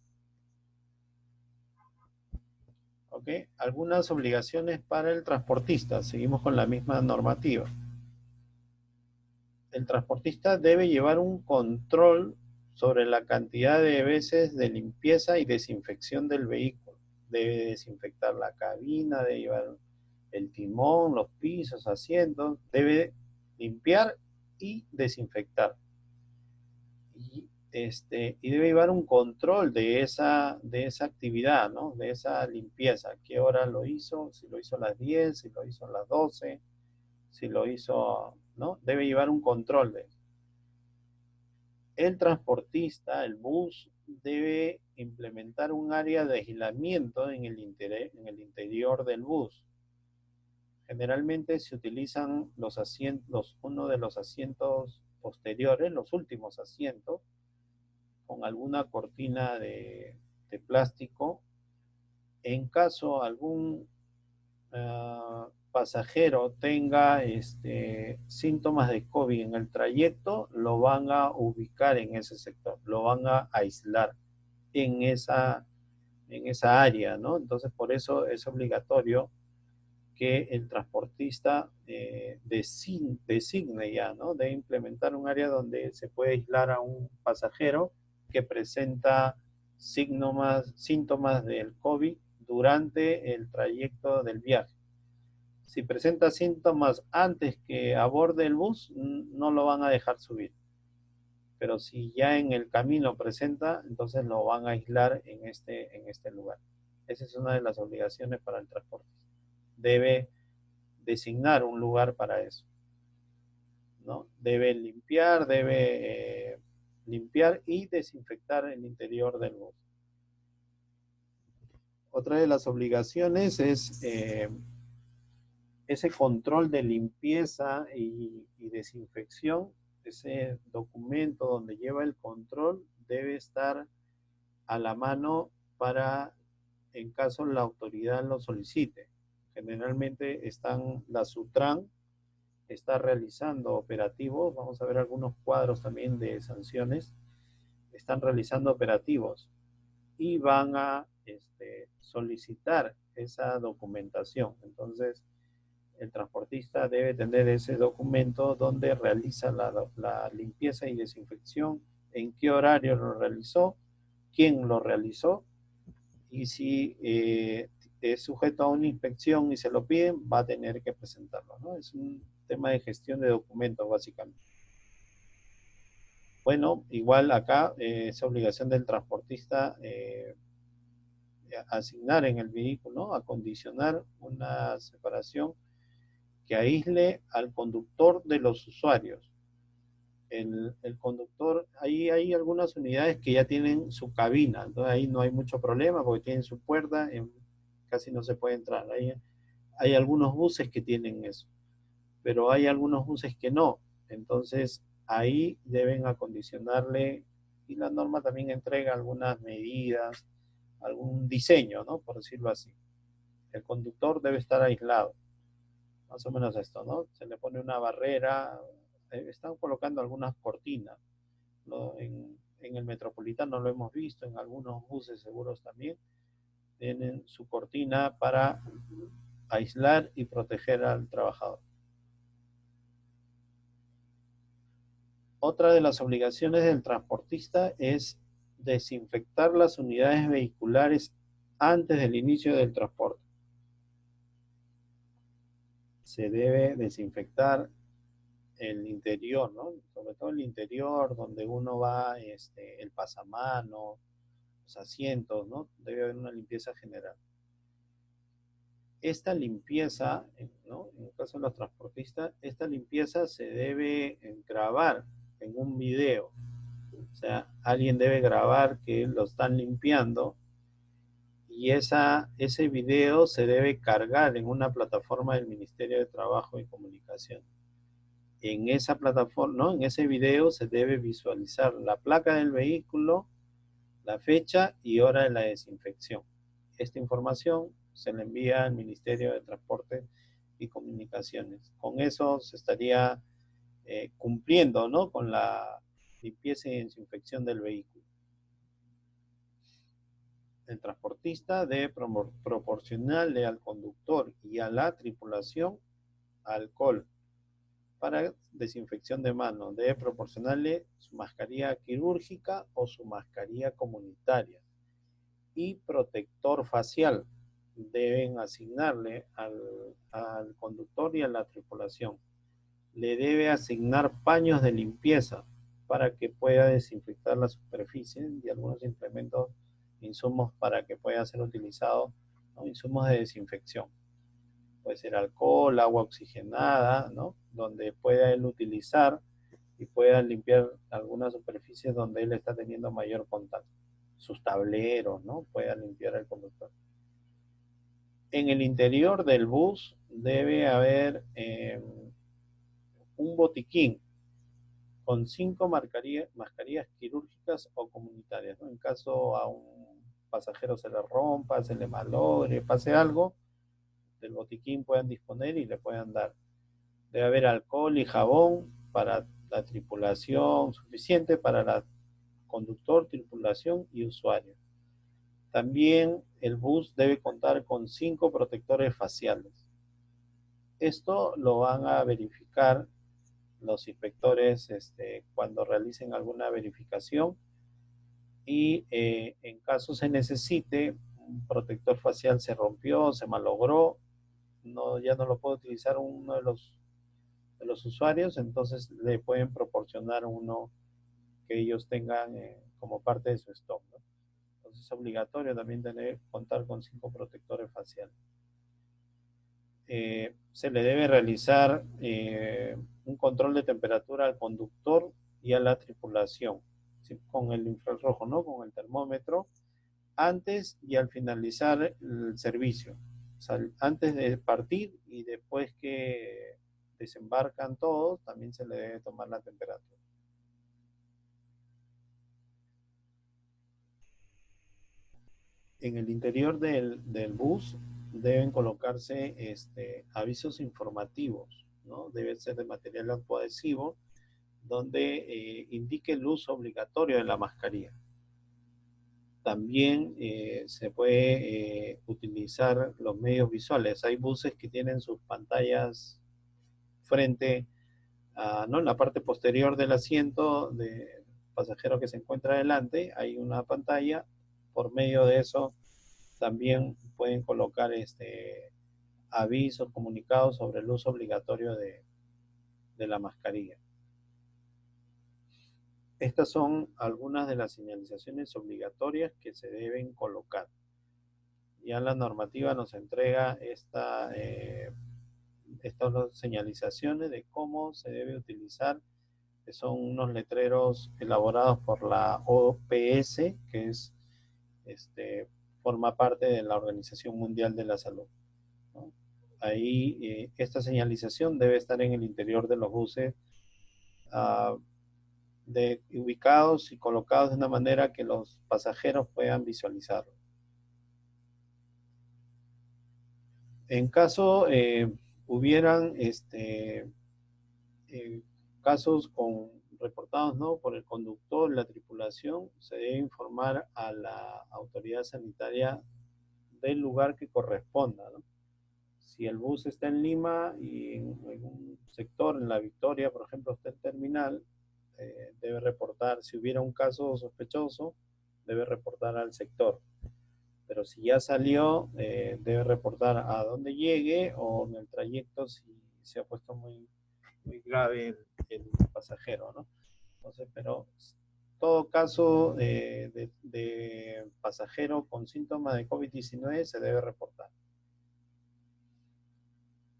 ¿Ok? Algunas obligaciones para el transportista. Seguimos con la misma normativa. El transportista debe llevar un control sobre la cantidad de veces de limpieza y desinfección del vehículo. Debe desinfectar la cabina, debe llevar el timón, los pisos, asientos, debe limpiar y desinfectar. Y debe llevar un control de esa actividad, ¿no?, de esa limpieza. ¿Qué hora lo hizo? Si lo hizo a las 10, si lo hizo a las 12, si lo hizo, ¿no? Debe llevar un control de eso. El transportista, el bus, debe implementar un área de aislamiento en el interior del bus. Generalmente se utilizan los asientos, uno de los asientos posteriores, los últimos asientos, con alguna cortina de plástico. En caso algún pasajero tenga síntomas de COVID en el trayecto, lo van a ubicar en ese sector, lo van a aislar en esa área, ¿no? Entonces, por eso es obligatorio que el transportista designe ya, ¿no? De implementar un área donde se puede aislar a un pasajero que presenta síntomas del COVID durante el trayecto del viaje. Si presenta síntomas antes que aborde el bus, no lo van a dejar subir. Pero si ya en el camino presenta, entonces lo van a aislar en este lugar. Esa es una de las obligaciones para el transporte. Debe designar un lugar para eso, ¿no? Debe limpiar y desinfectar el interior del bus. Otra de las obligaciones es ese control de limpieza y desinfección. Ese documento donde lleva el control debe estar a la mano para, en caso la autoridad lo solicite. Generalmente la Sutran está realizando operativos, vamos a ver algunos cuadros también de sanciones, están realizando operativos y van a solicitar esa documentación. Entonces, el transportista debe tener ese documento donde realiza la limpieza y desinfección, en qué horario lo realizó, quién lo realizó, y si es sujeto a una inspección y se lo piden, va a tener que presentarlo, ¿no? Es un tema de gestión de documentos, básicamente. Bueno, igual acá es obligación del transportista asignar en el vehículo, ¿no? Acondicionar una separación que aísle al conductor de los usuarios. El conductor, ahí hay algunas unidades que ya tienen su cabina, entonces ahí no hay mucho problema porque tienen su puerta, casi no se puede entrar. Hay algunos buses que tienen eso, pero hay algunos buses que no. Entonces ahí deben acondicionarle, y la norma también entrega algunas medidas, algún diseño, ¿no? Por decirlo así. El conductor debe estar aislado. Más o menos esto, ¿no? Se le pone una barrera, están colocando algunas cortinas, ¿no? En el Metropolitano lo hemos visto, en algunos buses seguros también, tienen su cortina para aislar y proteger al trabajador. Otra de las obligaciones del transportista es desinfectar las unidades vehiculares antes del inicio del transporte. Se debe desinfectar el interior, ¿no? Sobre todo el interior, donde uno va, el pasamano, los asientos, ¿no? Debe haber una limpieza general. Esta limpieza, ¿no? En el caso de los transportistas, esta limpieza se debe grabar en un video. O sea, alguien debe grabar que lo están limpiando y ese video se debe cargar en una plataforma del Ministerio de Trabajo y Comunicación. En esa plataforma, ¿no? En ese video se debe visualizar la placa del vehículo, la fecha y hora de la desinfección. Esta información se le envía al Ministerio de Transporte y Comunicaciones. Con eso se estaría cumpliendo, ¿no? Con la limpieza y desinfección del vehículo. El transportista debe proporcionarle al conductor y a la tripulación alcohol para desinfección de manos. Debe proporcionarle su mascarilla quirúrgica o su mascarilla comunitaria y protector facial. Deben asignarle al conductor y a la tripulación. Le debe asignar paños de limpieza para que pueda desinfectar la superficie y algunos implementos, insumos para que pueda ser utilizado, ¿no? Insumos de desinfección. Puede ser alcohol, agua oxigenada, ¿no? Donde pueda él utilizar y pueda limpiar algunas superficies donde él está teniendo mayor contacto. Sus tableros, ¿no? Pueda limpiar el conductor. En el interior del bus debe haber un botiquín con 5 mascarillas quirúrgicas o comunitarias, ¿no? En caso a un pasajero se le rompa, se le malogre, pase algo, del botiquín puedan disponer y le puedan dar. Debe haber alcohol y jabón para la tripulación, suficiente para la conductor, tripulación y usuario. También el bus debe contar con 5 protectores faciales. Esto lo van a verificar los inspectores cuando realicen alguna verificación y en caso se necesite, un protector facial se rompió, se malogró, ya no lo puede utilizar uno de los usuarios, entonces le pueden proporcionar uno que ellos tengan como parte de su stock, ¿no? Entonces es obligatorio también contar con 5 protectores faciales. Se le debe realizar un control de temperatura al conductor y a la tripulación, ¿sí? Con el infrarrojo, ¿no? Con el termómetro, antes y al finalizar el servicio. O sea, antes de partir y después que desembarcan todos, también se le debe tomar la temperatura. En el interior del bus deben colocarse avisos informativos, ¿no? Debe ser de material autoadhesivo donde indique el uso obligatorio de la mascarilla. También se puede utilizar los medios visuales. Hay buses que tienen sus pantallas frente a, ¿no? En la parte posterior del asiento del pasajero que se encuentra adelante, hay una pantalla. Por medio de eso también pueden colocar avisos, comunicados sobre el uso obligatorio de la mascarilla. Estas son algunas de las señalizaciones obligatorias que se deben colocar. Ya la normativa nos entrega estas señalizaciones de cómo se debe utilizar, que son unos letreros elaborados por la OPS, que forma parte de la Organización Mundial de la Salud, ¿no? Ahí esta señalización debe estar en el interior de los buses, ubicados y colocados de una manera que los pasajeros puedan visualizarlo. En caso hubieran casos reportados, ¿no?, por el conductor, la tripulación, se debe informar a la autoridad sanitaria del lugar que corresponda, ¿no? Si el bus está en Lima y en un sector, en La Victoria, por ejemplo, está el terminal, debe reportar, si hubiera un caso sospechoso, debe reportar al sector. Pero si ya salió, debe reportar a dónde llegue o en el trayecto si se ha puesto muy, muy grave el pasajero, ¿no? Entonces, pero todo caso de pasajero con síntomas de COVID-19 se debe reportar.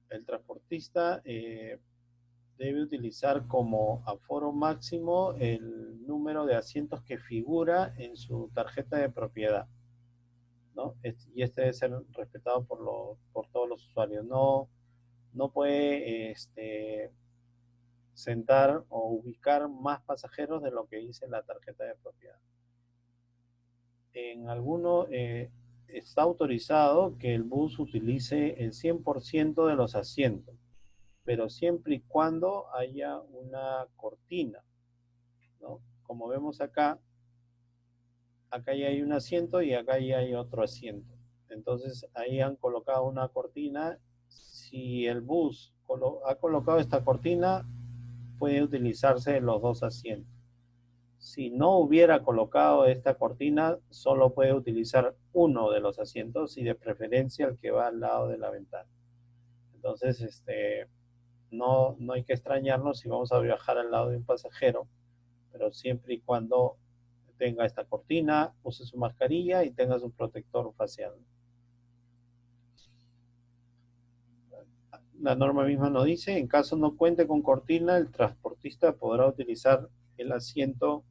El transportista debe utilizar como aforo máximo el número de asientos que figura en su tarjeta de propiedad, ¿no? Y debe ser respetado por todos los usuarios. No puede sentar o ubicar más pasajeros de lo que dice la tarjeta de propiedad. En alguno está autorizado que el bus utilice el 100% de los asientos, pero siempre y cuando haya una cortina, ¿no? Como vemos acá ya hay un asiento y acá ya hay otro asiento. Entonces ahí han colocado una cortina. Si el bus ha colocado esta cortina, puede utilizarse los dos asientos. Si no hubiera colocado esta cortina, solo puede utilizar uno de los asientos y de preferencia el que va al lado de la ventana. Entonces, no hay que extrañarnos si vamos a viajar al lado de un pasajero, pero siempre y cuando tenga esta cortina, use su mascarilla y tenga su protector facial. La norma misma nos dice, en caso no cuente con cortina, el transportista podrá utilizar el asiento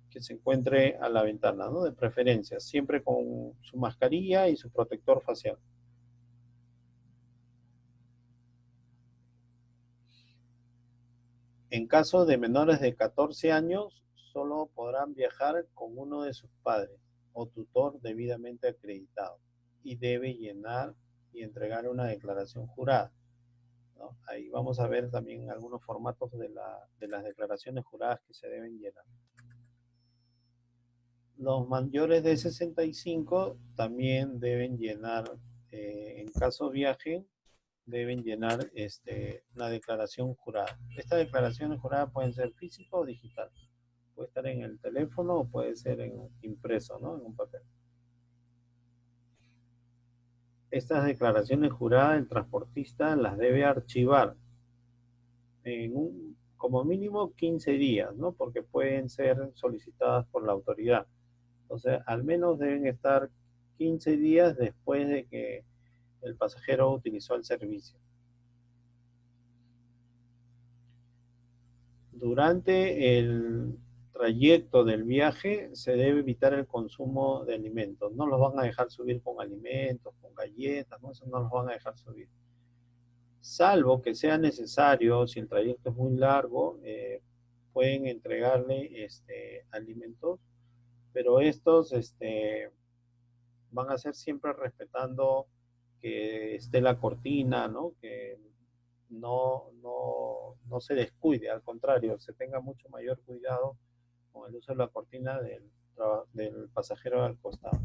que se encuentre a la ventana, ¿no? De preferencia, siempre con su mascarilla y su protector facial. En caso de menores de 14 años, solo podrán viajar con uno de sus padres o tutor debidamente acreditado y debe llenar y entregar una declaración jurada, ¿no? Ahí vamos a ver también algunos formatos de las declaraciones juradas que se deben llenar. Los mayores de 65 también deben llenar, en caso viaje, deben llenar una declaración jurada. Estas declaraciones juradas pueden ser físico o digital. Puede estar en el teléfono o puede ser impreso, ¿no? En un papel. Estas declaraciones juradas el transportista las debe archivar como mínimo 15 días, ¿no? Porque pueden ser solicitadas por la autoridad. Entonces, al menos deben estar 15 días después de que el pasajero utilizó el servicio. Durante el trayecto del viaje se debe evitar el consumo de alimentos. No los van a dejar subir con alimentos, con galletas, ¿no? Eso no los van a dejar subir. Salvo que sea necesario, si el trayecto es muy largo, pueden entregarle alimentos, pero estos van a ser siempre respetando que esté la cortina, ¿no? Que no se descuide, al contrario, se tenga mucho mayor cuidado con el uso de la cortina del pasajero al costado.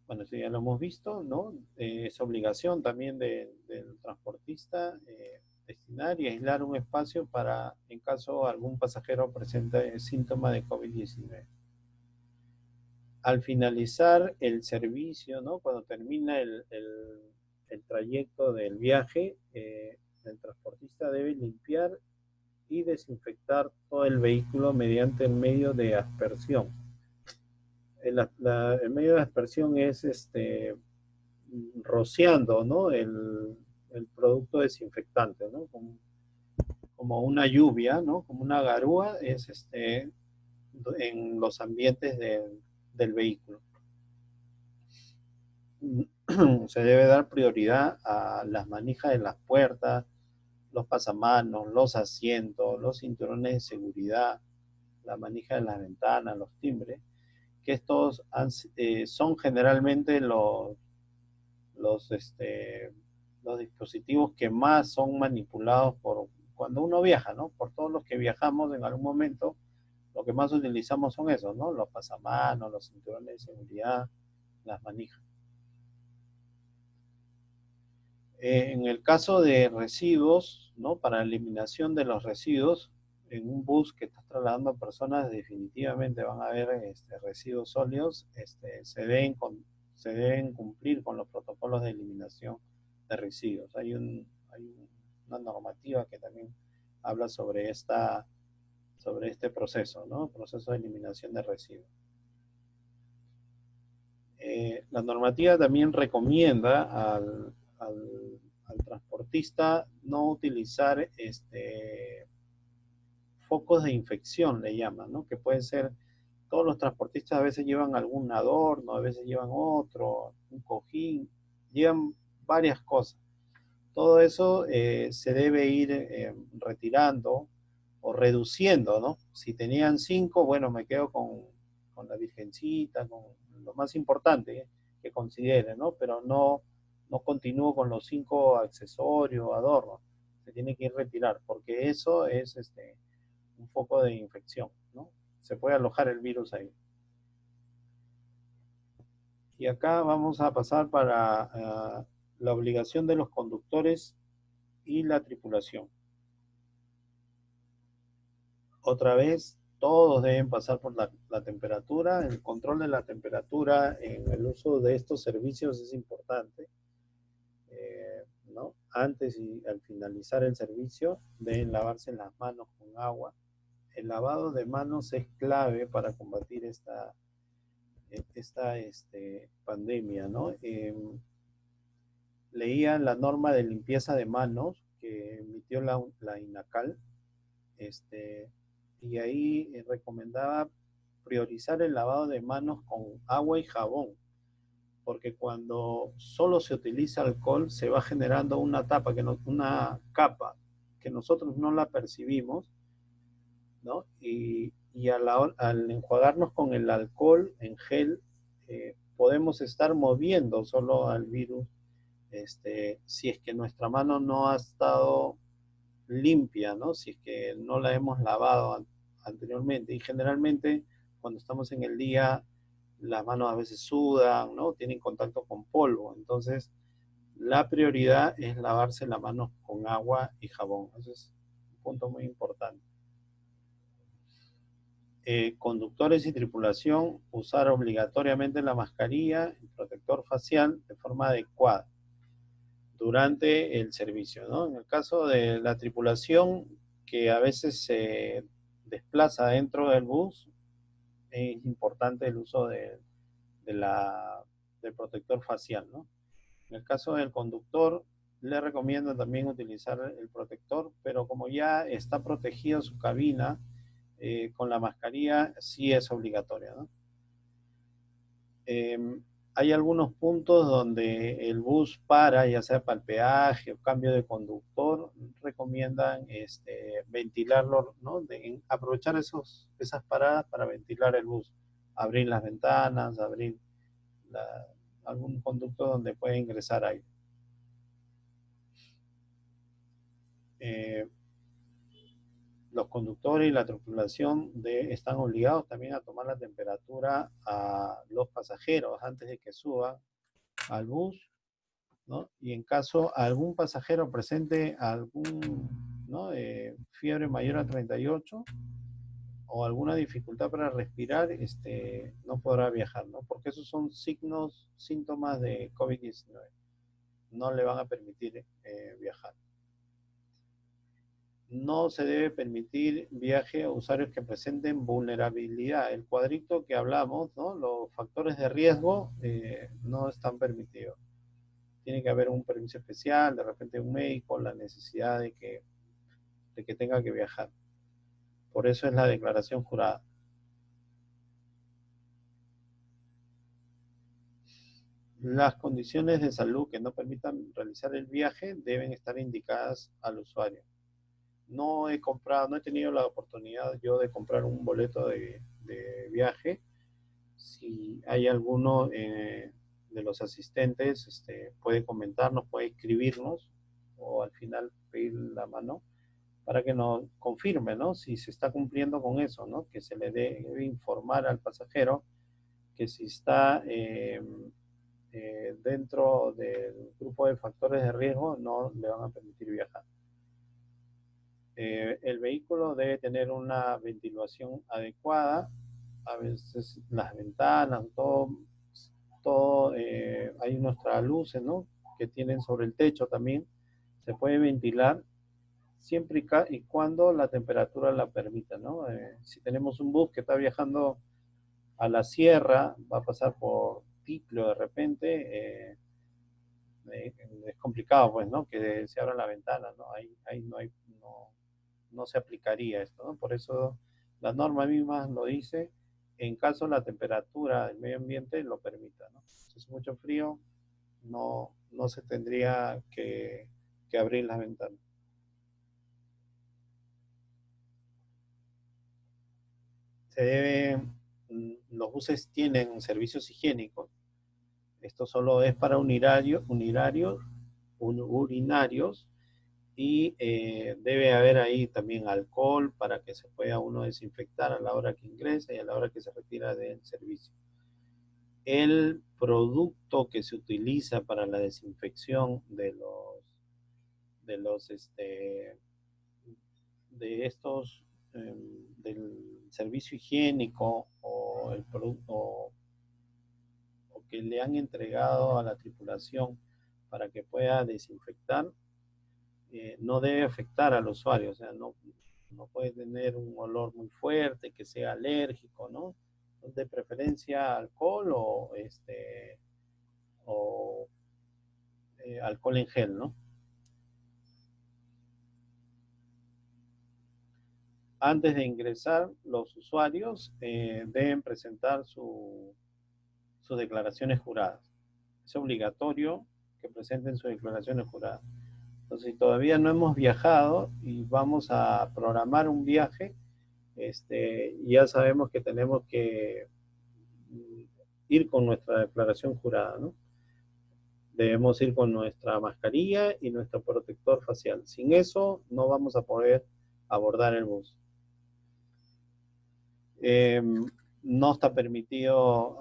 Bueno, eso ya lo hemos visto, ¿no? Es obligación también del transportista destinar y aislar un espacio para, en caso algún pasajero presente síntomas de COVID-19. Al finalizar el servicio, ¿no? Cuando termina el trayecto del viaje, el transportista debe limpiar y desinfectar todo el vehículo mediante el medio de aspersión. El medio de aspersión es rociando, ¿no? el producto desinfectante, ¿no? Como una lluvia, ¿no? Como una garúa, es en los ambientes del vehículo. Se debe dar prioridad a las manijas de las puertas, los pasamanos, los asientos, los cinturones de seguridad, la manija de las ventanas, los timbres, que estos son generalmente los dispositivos que más son manipulados cuando uno viaja, ¿no? Por todos los que viajamos en algún momento, lo que más utilizamos son esos, ¿no? Los pasamanos, los cinturones de seguridad, las manijas. En el caso de residuos, ¿no? Para la eliminación de los residuos, en un bus que está trasladando a personas, definitivamente van a haber residuos sólidos, se deben cumplir con los protocolos de eliminación de residuos. Hay una normativa que también habla sobre este proceso, ¿no? Proceso de eliminación de residuos. La normativa también recomienda al transportista no utilizar focos de infección, le llaman, ¿no? Que pueden ser, todos los transportistas a veces llevan algún adorno, a veces llevan otro, un cojín, llevan varias cosas. Todo eso se debe ir retirando o reduciendo, ¿no? Si tenían 5, bueno, me quedo con la virgencita, con lo más importante que considere, ¿no? Pero no continúo con los 5 accesorios, adornos. Se tiene que ir retirar, porque eso es un foco de infección, ¿no? Se puede alojar el virus ahí. Y acá vamos a pasar para la obligación de los conductores y la tripulación. Otra vez, todos deben pasar por la temperatura. El control de la temperatura en el uso de estos servicios es importante, ¿no? Antes y al finalizar el servicio deben lavarse las manos con agua. El lavado de manos es clave para combatir esta pandemia, ¿no? Leía la norma de limpieza de manos que emitió la INACAL, y ahí recomendaba priorizar el lavado de manos con agua y jabón, porque cuando solo se utiliza alcohol se va generando una capa que nosotros no la percibimos, ¿no? Y al enjuagarnos con el alcohol en gel, podemos estar moviendo solo al virus si es que nuestra mano no ha estado limpia, ¿no? Si es que no la hemos lavado anteriormente. Y generalmente cuando estamos en el día, las manos a veces sudan, ¿no? Tienen contacto con polvo. Entonces, la prioridad es lavarse las manos con agua y jabón. Ese es un punto muy importante. Conductores y tripulación, usar obligatoriamente la mascarilla y protector facial de forma adecuada durante el servicio, ¿no? En el caso de la tripulación, que a veces se desplaza dentro del bus, es importante el uso del protector facial, ¿no? En el caso del conductor, le recomiendo también utilizar el protector, pero como ya está protegida su cabina, con la mascarilla sí es obligatoria, ¿no? Hay algunos puntos donde el bus para, ya sea para el peaje o cambio de conductor, recomiendan ventilarlo, ¿no? Aprovechar esas paradas para ventilar el bus, abrir las ventanas, abrir algún conducto donde pueda ingresar aire. Los conductores y la tripulación están obligados también a tomar la temperatura a los pasajeros antes de que suban al bus, ¿no? Y en caso algún pasajero presente fiebre mayor a 38 o alguna dificultad para respirar, no podrá viajar, ¿no? Porque esos son síntomas de COVID-19. No le van a permitir viajar. No se debe permitir viaje a usuarios que presenten vulnerabilidad. El cuadrito que hablamos, ¿no? Los factores de riesgo no están permitidos. Tiene que haber un permiso especial, de repente un médico, la necesidad de que tenga que viajar. Por eso es la declaración jurada. Las condiciones de salud que no permitan realizar el viaje deben estar indicadas al usuario. No he tenido la oportunidad yo de comprar un boleto de viaje. Si hay alguno de los asistentes, puede comentarnos, puede escribirnos o al final pedir la mano para que nos confirme, ¿no? Si se está cumpliendo con eso, ¿no? Que se le debe informar al pasajero que si está dentro del grupo de factores de riesgo no le van a permitir viajar. El vehículo debe tener una ventilación adecuada, a veces las ventanas, todo hay unos traluces, ¿no? Que tienen sobre el techo también, se puede ventilar siempre y cuando la temperatura la permita, ¿no? Si tenemos un bus que está viajando a la sierra, va a pasar por Ticlo de repente, es complicado, pues, ¿no? Que se abra la ventana, ¿no? Ahí no se aplicaría esto, ¿no? Por eso la norma misma lo dice, en caso la temperatura del medio ambiente lo permita, ¿no? Si es mucho frío, no se tendría que abrir las ventanas. Los buses tienen servicios higiénicos. Esto solo es para urinarios y debe haber ahí también alcohol para que se pueda uno desinfectar a la hora que ingresa y a la hora que se retira del servicio. El producto que se utiliza para la desinfección de estos del servicio higiénico o el producto o que le han entregado a la tripulación para que pueda desinfectar, no debe afectar al usuario, o sea, no puede tener un olor muy fuerte, que sea alérgico, ¿no? De preferencia alcohol o alcohol en gel, ¿no? Antes de ingresar, los usuarios deben presentar sus declaraciones juradas. Es obligatorio que presenten sus declaraciones juradas. Entonces, si todavía no hemos viajado y vamos a programar un viaje, ya sabemos que tenemos que ir con nuestra declaración jurada, ¿no? Debemos ir con nuestra mascarilla y nuestro protector facial. Sin eso no vamos a poder abordar el bus. No está permitido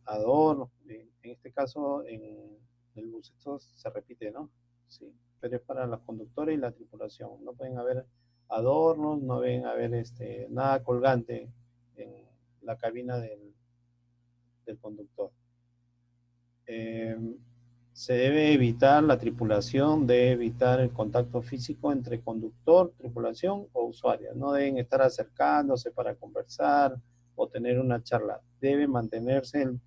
adornos. En este caso, en el bus esto se repite, ¿no? Sí, pero es para los conductores y la tripulación. No pueden haber adornos, no deben haber nada colgante en la cabina del conductor. Se debe evitar, la tripulación debe evitar el contacto físico entre conductor, tripulación o usuario. No deben estar acercándose para conversar o tener una charla. Debe mantenerse el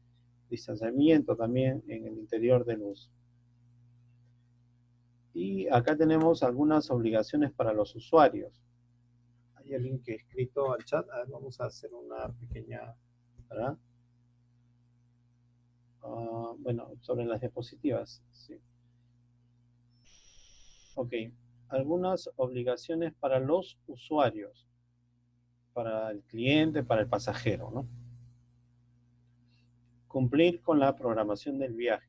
distanciamiento también en el interior del bus. Y acá tenemos algunas obligaciones para los usuarios. Hay alguien que ha escrito al chat. A ver, vamos a hacer una pequeña, ¿verdad? Bueno, sobre las diapositivas, sí. Ok, algunas obligaciones para los usuarios, para el cliente, para el pasajero, ¿no? Cumplir con la programación del viaje,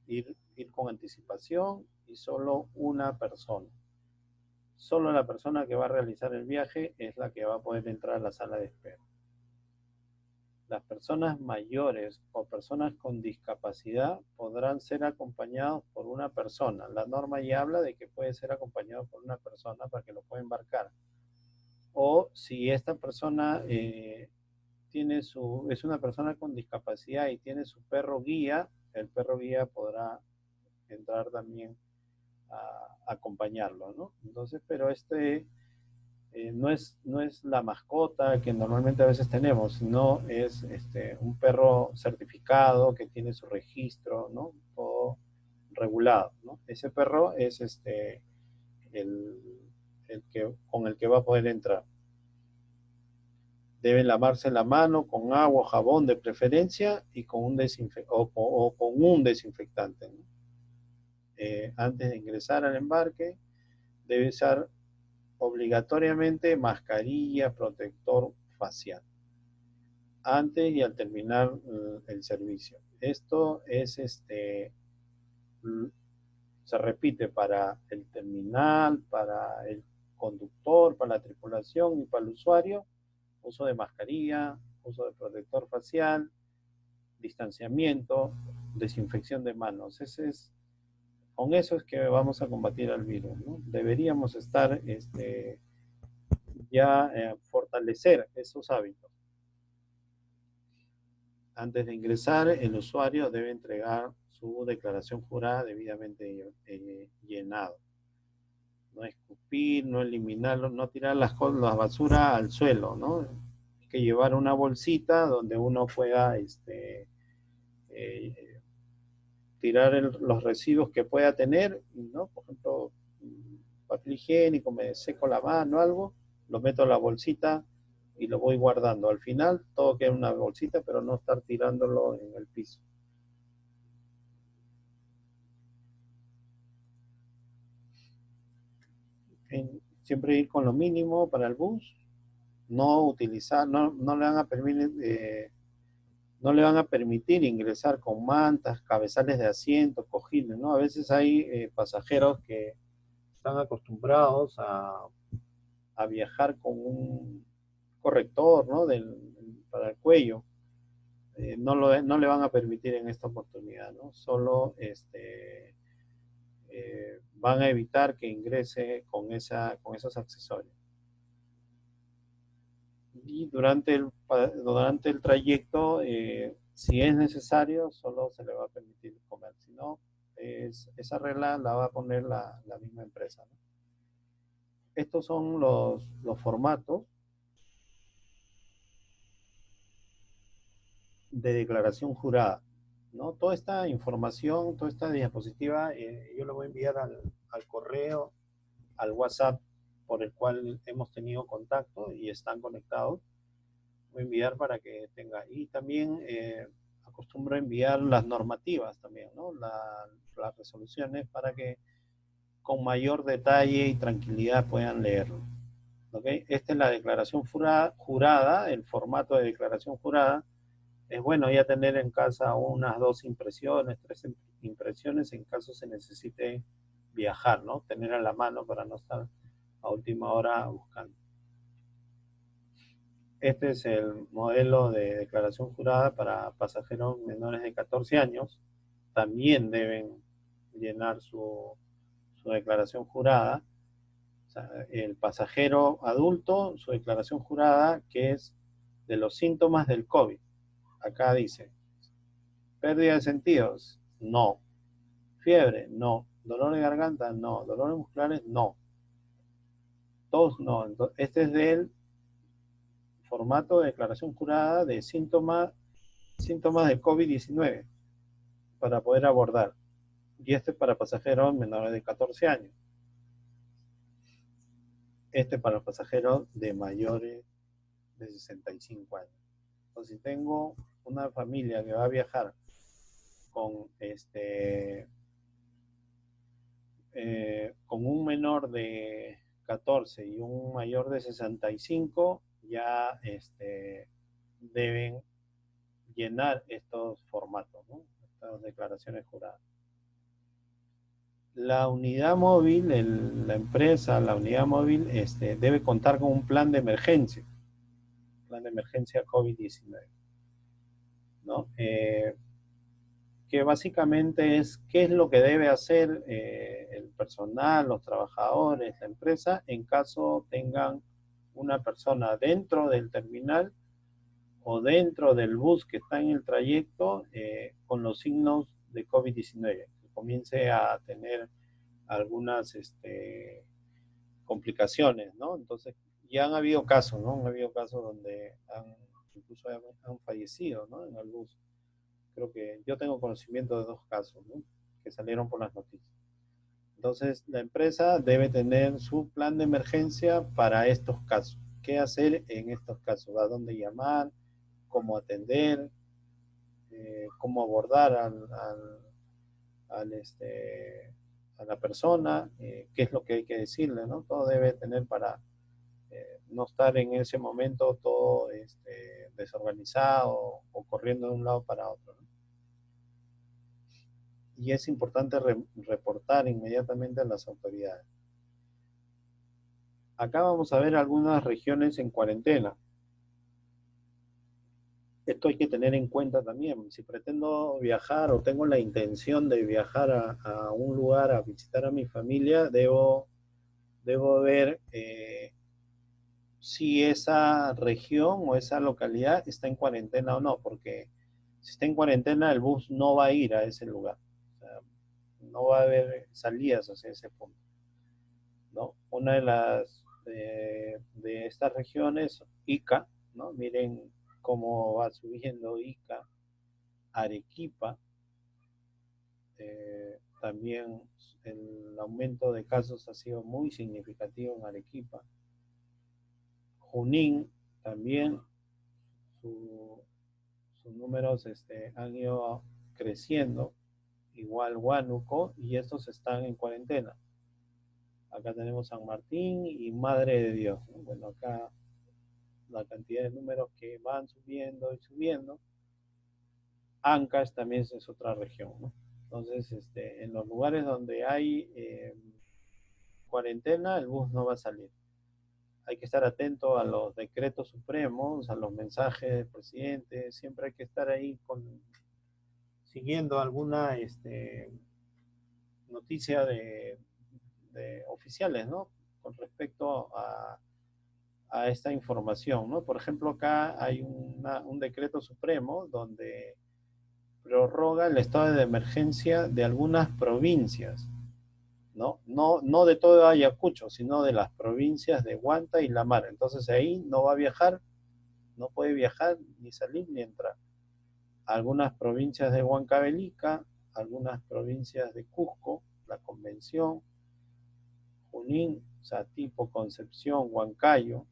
ir con anticipación y solo una persona. Solo la persona que va a realizar el viaje es la que va a poder entrar a la sala de espera. Las personas mayores o personas con discapacidad podrán ser acompañados por una persona. La norma ya habla de que puede ser acompañado por una persona para que lo pueda embarcar. O si esta persona es una persona con discapacidad y tiene su perro guía, el perro guía podrá entrar también a acompañarlo, ¿no? Entonces, pero no es la mascota que normalmente a veces tenemos, sino es un perro certificado que tiene su registro, ¿no? Todo regulado, ¿no? Ese perro es con el que va a poder entrar. Deben lavarse la mano con agua o jabón de preferencia y con un desinfectante, ¿no? Antes de ingresar al embarque, debe usar obligatoriamente mascarilla, protector facial, antes y al terminar el servicio. Esto se repite para el terminal, para el conductor, para la tripulación y para el usuario. Uso de mascarilla, uso de protector facial, distanciamiento, desinfección de manos. Con eso es que vamos a combatir al virus, ¿no? Deberíamos estar fortalecer esos hábitos. Antes de ingresar, el usuario debe entregar su declaración jurada debidamente llenado. No escupir, no eliminarlo, no tirar la basura al suelo, ¿no? Hay que llevar una bolsita donde uno pueda tirar los residuos que pueda tener, ¿no? Por ejemplo, papel higiénico, me seco la mano, algo, lo meto en la bolsita y lo voy guardando. Al final todo queda en una bolsita, pero no estar tirándolo en el piso. Siempre ir con lo mínimo para el bus, no utilizar, no le van a permitir, no le van a permitir ingresar con mantas, cabezales de asiento, cojines, ¿no? A veces hay pasajeros que están acostumbrados a viajar con un corrector, ¿no? Para el cuello. No le van a permitir en esta oportunidad, ¿no? Solo van a evitar que ingrese con esos accesorios. Y durante el trayecto, si es necesario, solo se le va a permitir comer. Si no, esa regla la va a poner la misma empresa, ¿no? Estos son los formatos de declaración jurada, ¿no? Toda esta información, toda esta diapositiva, yo la voy a enviar al correo, al WhatsApp por el cual hemos tenido contacto y están conectados. Voy a enviar para que tenga. Y también acostumbro a enviar las normativas también, ¿no? Las resoluciones para que con mayor detalle y tranquilidad puedan leerlo. ¿Okay? Esta es la declaración jurada, el formato de declaración jurada es bueno ya tener en casa unas 2 impresiones, 3 impresiones en caso se necesite viajar, ¿no? Tener a la mano para no estar a última hora buscando. Este es el modelo de declaración jurada para pasajeros menores de 14 años. También deben llenar su declaración jurada. O sea, el pasajero adulto, su declaración jurada, que es de los síntomas del COVID. Acá dice, pérdida de sentidos, no. Fiebre, no. Dolor de garganta, no. Dolores musculares, no. Tos, no. Entonces, este es del formato de declaración jurada de síntomas de COVID-19 para poder abordar. Y este es para pasajeros menores de 14 años. Este para los pasajeros de mayores de 65 años. Entonces, si tengo una familia que va a viajar con con un menor de 14 y un mayor de 65, ya deben llenar estos formatos, ¿no? Estas declaraciones juradas. La unidad móvil, la empresa, la unidad móvil, debe contar con un plan de emergencia COVID-19, ¿no? Que básicamente es qué es lo que debe hacer el personal, los trabajadores, la empresa, en caso tengan una persona dentro del terminal o dentro del bus que está en el trayecto con los signos de COVID-19, que comience a tener algunas complicaciones, ¿no? Entonces, ya han habido casos, ¿no? Han habido casos donde incluso han fallecido, ¿no? En el bus. Creo que yo tengo conocimiento de 2 casos, ¿no? Que salieron por las noticias. Entonces, la empresa debe tener su plan de emergencia para estos casos. ¿Qué hacer en estos casos? ¿A dónde llamar? ¿Cómo atender? ¿Cómo abordar a la persona? ¿Qué es lo que hay que decirle? ¿No? Todo debe tener para no estar en ese momento todo desorganizado o corriendo de un lado para otro, ¿no? Y es importante reportar inmediatamente a las autoridades. Acá vamos a ver algunas regiones en cuarentena. Esto hay que tener en cuenta también. Si pretendo viajar o tengo la intención de viajar a un lugar a visitar a mi familia, debo ver si esa región o esa localidad está en cuarentena o no, porque si está en cuarentena el bus no va a ir a ese lugar. O sea, no va a haber salidas hacia ese punto, ¿no? Una de estas regiones, Ica, ¿no? Miren cómo va subiendo Ica, Arequipa, también el aumento de casos ha sido muy significativo en Arequipa. Junín también, sus números han ido creciendo, igual Huánuco, y estos están en cuarentena. Acá tenemos San Martín y Madre de Dios, ¿no? Bueno, acá la cantidad de números que van subiendo y subiendo. Ancash también es otra región, ¿no? Entonces, en los lugares donde hay cuarentena, el bus no va a salir. Hay que estar atento a los decretos supremos, a los mensajes del presidente, siempre hay que estar ahí siguiendo alguna noticia de oficiales, ¿no? Con respecto a esta información, ¿no? Por ejemplo, acá hay un decreto supremo donde prorroga el estado de emergencia de algunas provincias, ¿no? No de todo Ayacucho, sino de las provincias de Huanta y La Mar. Entonces ahí no va a viajar, no puede viajar, ni salir, ni entrar. Algunas provincias de Huancavelica, algunas provincias de Cusco, La Convención, Junín, Satipo, Concepción, Huancayo,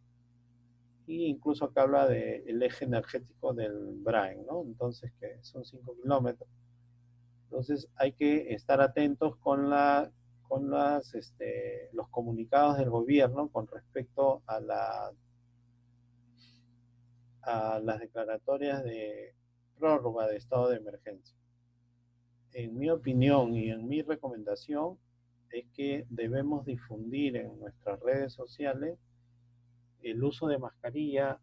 e incluso acá habla del eje energético del Brain, ¿no? Entonces, que son 5 kilómetros. Entonces, hay que estar atentos con los comunicados del gobierno con respecto a las declaratorias de prórroga de estado de emergencia. En mi opinión y en mi recomendación es que debemos difundir en nuestras redes sociales el uso de mascarilla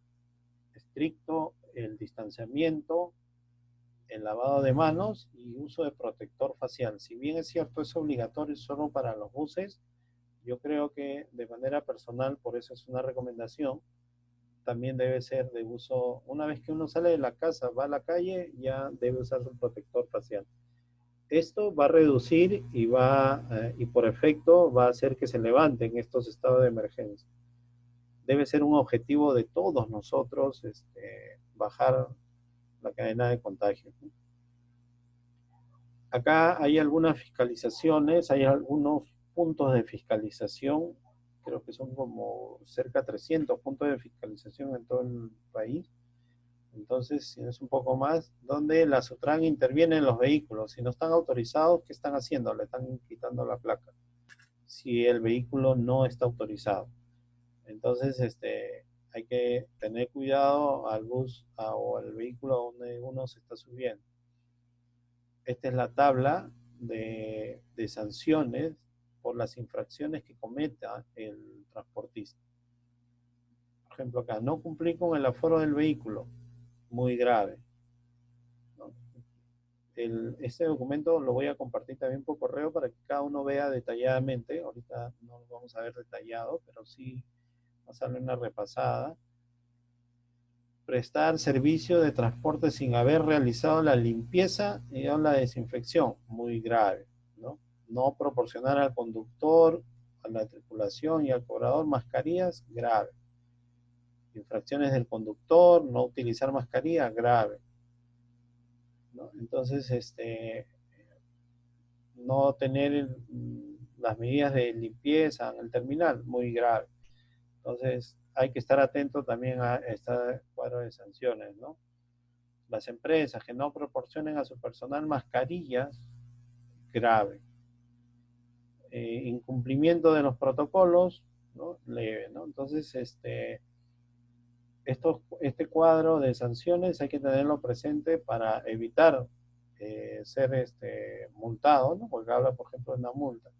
estricto, el distanciamiento, el lavado de manos y uso de protector facial. Si bien es cierto, es obligatorio solo para los buses, yo creo que de manera personal, por eso es una recomendación, también debe ser de uso, una vez que uno sale de la casa, va a la calle, ya debe usar su protector facial. Esto va a reducir y por efecto va a hacer que se levanten estos estados de emergencia. Debe ser un objetivo de todos nosotros bajar la cadena de contagio. Acá hay algunas fiscalizaciones, hay algunos puntos de fiscalización, creo que son como cerca de 300 puntos de fiscalización en todo el país. Entonces, si no es un poco más, donde la Sutran interviene en los vehículos. Si no están autorizados, ¿qué están haciendo? Le están quitando la placa. Si el vehículo no está autorizado. Entonces, hay que tener cuidado al bus o al vehículo donde uno se está subiendo. Esta es la tabla de sanciones por las infracciones que cometa el transportista. Por ejemplo, acá, no cumplir con el aforo del vehículo, muy grave, ¿no? Este documento lo voy a compartir también por correo para que cada uno vea detalladamente. Ahorita no lo vamos a ver detallado, pero sí vamos a darle una repasada. Prestar servicio de transporte sin haber realizado la limpieza y la desinfección, muy grave, ¿no? No proporcionar al conductor, a la tripulación y al cobrador mascarillas, grave. Infracciones del conductor, no utilizar mascarilla, grave, ¿no? Entonces, no tener las medidas de limpieza en el terminal, muy grave. Entonces, hay que estar atento también a este cuadro de sanciones, ¿no? Las empresas que no proporcionen a su personal mascarillas, grave. Incumplimiento de los protocolos, ¿no? Leve, ¿no? Entonces, este cuadro de sanciones hay que tenerlo presente para evitar ser multado, ¿no? Porque habla, por ejemplo, de una multa.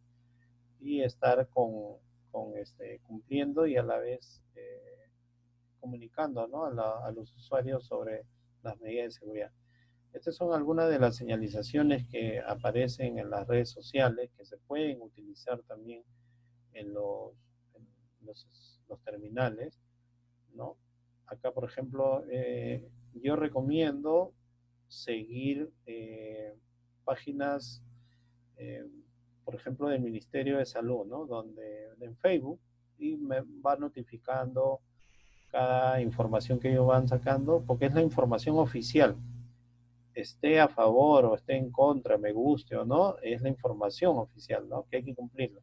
Y estar cumpliendo y a la vez comunicando, ¿no? a los usuarios sobre las medidas de seguridad. Estas son algunas de las señalizaciones que aparecen en las redes sociales que se pueden utilizar también en los terminales, ¿no? Acá, por ejemplo, yo recomiendo seguir páginas, por ejemplo, del Ministerio de Salud, ¿no? Donde en Facebook, y me va notificando cada información que ellos van sacando, porque es la información oficial. Esté a favor o esté en contra, me guste o no, es la información oficial, ¿no? Que hay que cumplirla.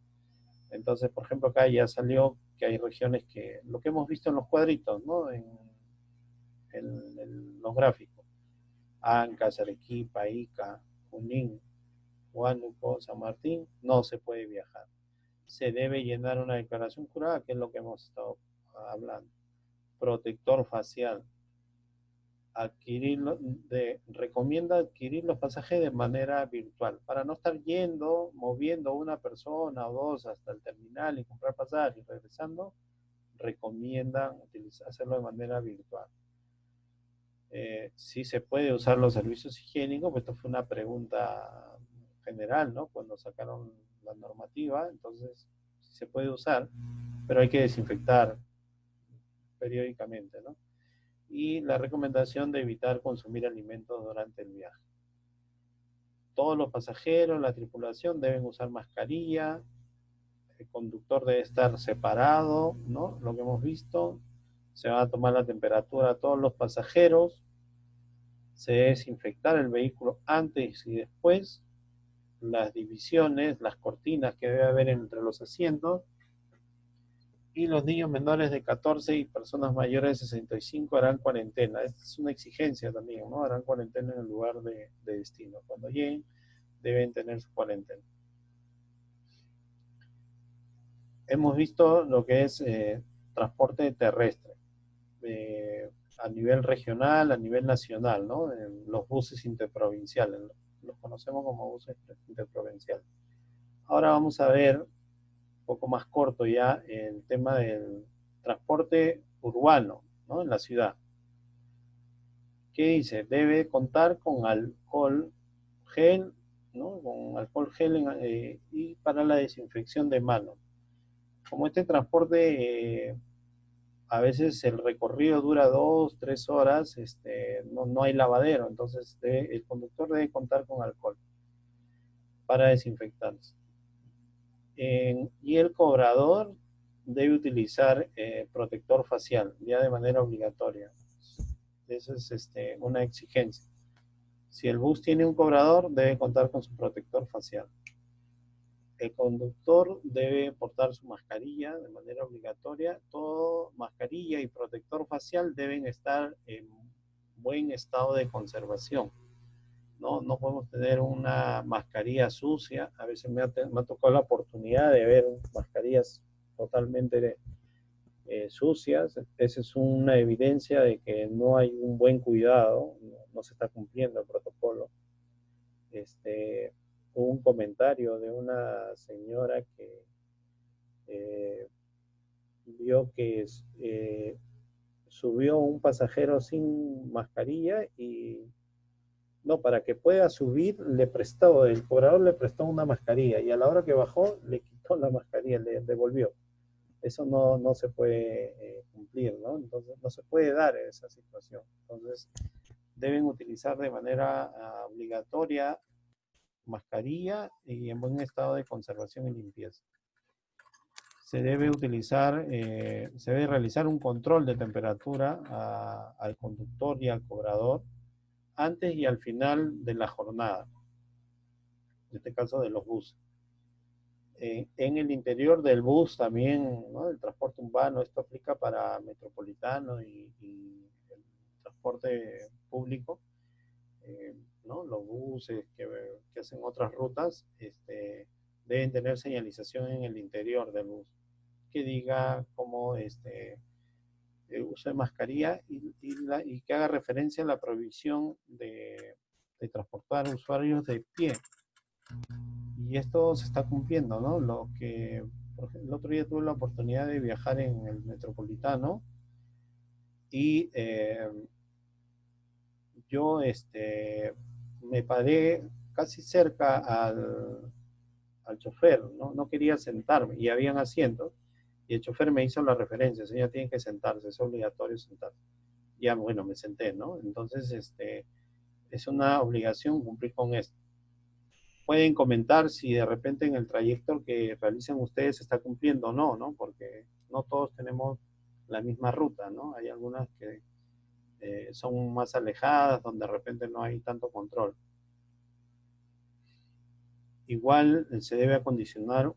Entonces, por ejemplo, acá ya salió que hay regiones que, lo que hemos visto en los cuadritos, ¿no? En los gráficos. Ancash, Arequipa, Ica, Junín, Huánuco, San Martín, no se puede viajar. Se debe llenar una declaración jurada, que es lo que hemos estado hablando. Protector facial. Recomienda adquirir los pasajes de manera virtual, para no estar moviendo una persona o dos hasta el terminal y comprar pasajes y regresando, recomiendan hacerlo de manera virtual. Si se puede usar los servicios higiénicos, pues esto fue una pregunta general, ¿no? Cuando sacaron la normativa, entonces sí se puede usar, pero hay que desinfectar periódicamente, ¿no? Y la recomendación de evitar consumir alimentos durante el viaje. Todos los pasajeros, la tripulación deben usar mascarilla, el conductor debe estar separado, ¿no? Lo que hemos visto, se va a tomar la temperatura a todos los pasajeros, se debe desinfectar el vehículo antes y después, las divisiones, las cortinas que debe haber entre los asientos, y los niños menores de 14 y personas mayores de 65 harán cuarentena. Esta es una exigencia también, ¿no? Harán cuarentena en el lugar de destino. Cuando lleguen, deben tener su cuarentena. Hemos visto lo que es transporte terrestre. a nivel regional, a nivel nacional, ¿no? En los buses interprovinciales, los conocemos como buses interprovinciales. Ahora vamos a ver, un poco más corto ya, el tema del transporte urbano, ¿no? En la ciudad. ¿Qué dice? Debe contar con alcohol gel, ¿no? Con alcohol gel y para la desinfección de manos. Como este transporte, a veces el recorrido dura 2, 3 horas, no hay lavadero, entonces el conductor debe contar con alcohol para desinfectarse. Y el cobrador debe utilizar protector facial, ya de manera obligatoria. Esa es una exigencia. Si el bus tiene un cobrador, debe contar con su protector facial. El conductor debe portar su mascarilla de manera obligatoria. Todo mascarilla y protector facial deben estar en buen estado de conservación. No podemos tener una mascarilla sucia. A veces me ha tocado la oportunidad de ver mascarillas totalmente sucias. Esa es una evidencia de que no hay un buen cuidado, no se está cumpliendo el protocolo. Hubo un comentario de una señora que vio que subió un pasajero sin mascarilla y no, para que pueda subir, el cobrador le prestó una mascarilla y a la hora que bajó, le quitó la mascarilla, le devolvió. Eso no se puede cumplir, ¿no? Entonces, no se puede dar esa situación. Entonces, deben utilizar de manera obligatoria mascarilla y en buen estado de conservación y limpieza. Se debe realizar un control de temperatura al conductor y al cobrador antes y al final de la jornada, en este caso de los buses. En el interior del bus también, ¿no? El transporte urbano, esto aplica para metropolitano y el transporte público, ¿no? Los buses que hacen otras rutas deben tener señalización en el interior del bus que diga cómo el uso de mascarilla y que haga referencia a la prohibición de transportar usuarios de pie. Y esto se está cumpliendo, ¿no? El otro día tuve la oportunidad de viajar en el metropolitano y yo me paré casi cerca al chofer, ¿no? No quería sentarme y habían asientos y el chofer me hizo la referencia, señor, tiene que sentarse, es obligatorio sentarse. Ya, bueno, me senté, ¿no? Entonces, es una obligación cumplir con esto. Pueden comentar si de repente en el trayecto que realicen ustedes se está cumpliendo o no, ¿no? Porque no todos tenemos la misma ruta, ¿no? Hay algunas que son más alejadas, donde de repente no hay tanto control. Igual se debe acondicionar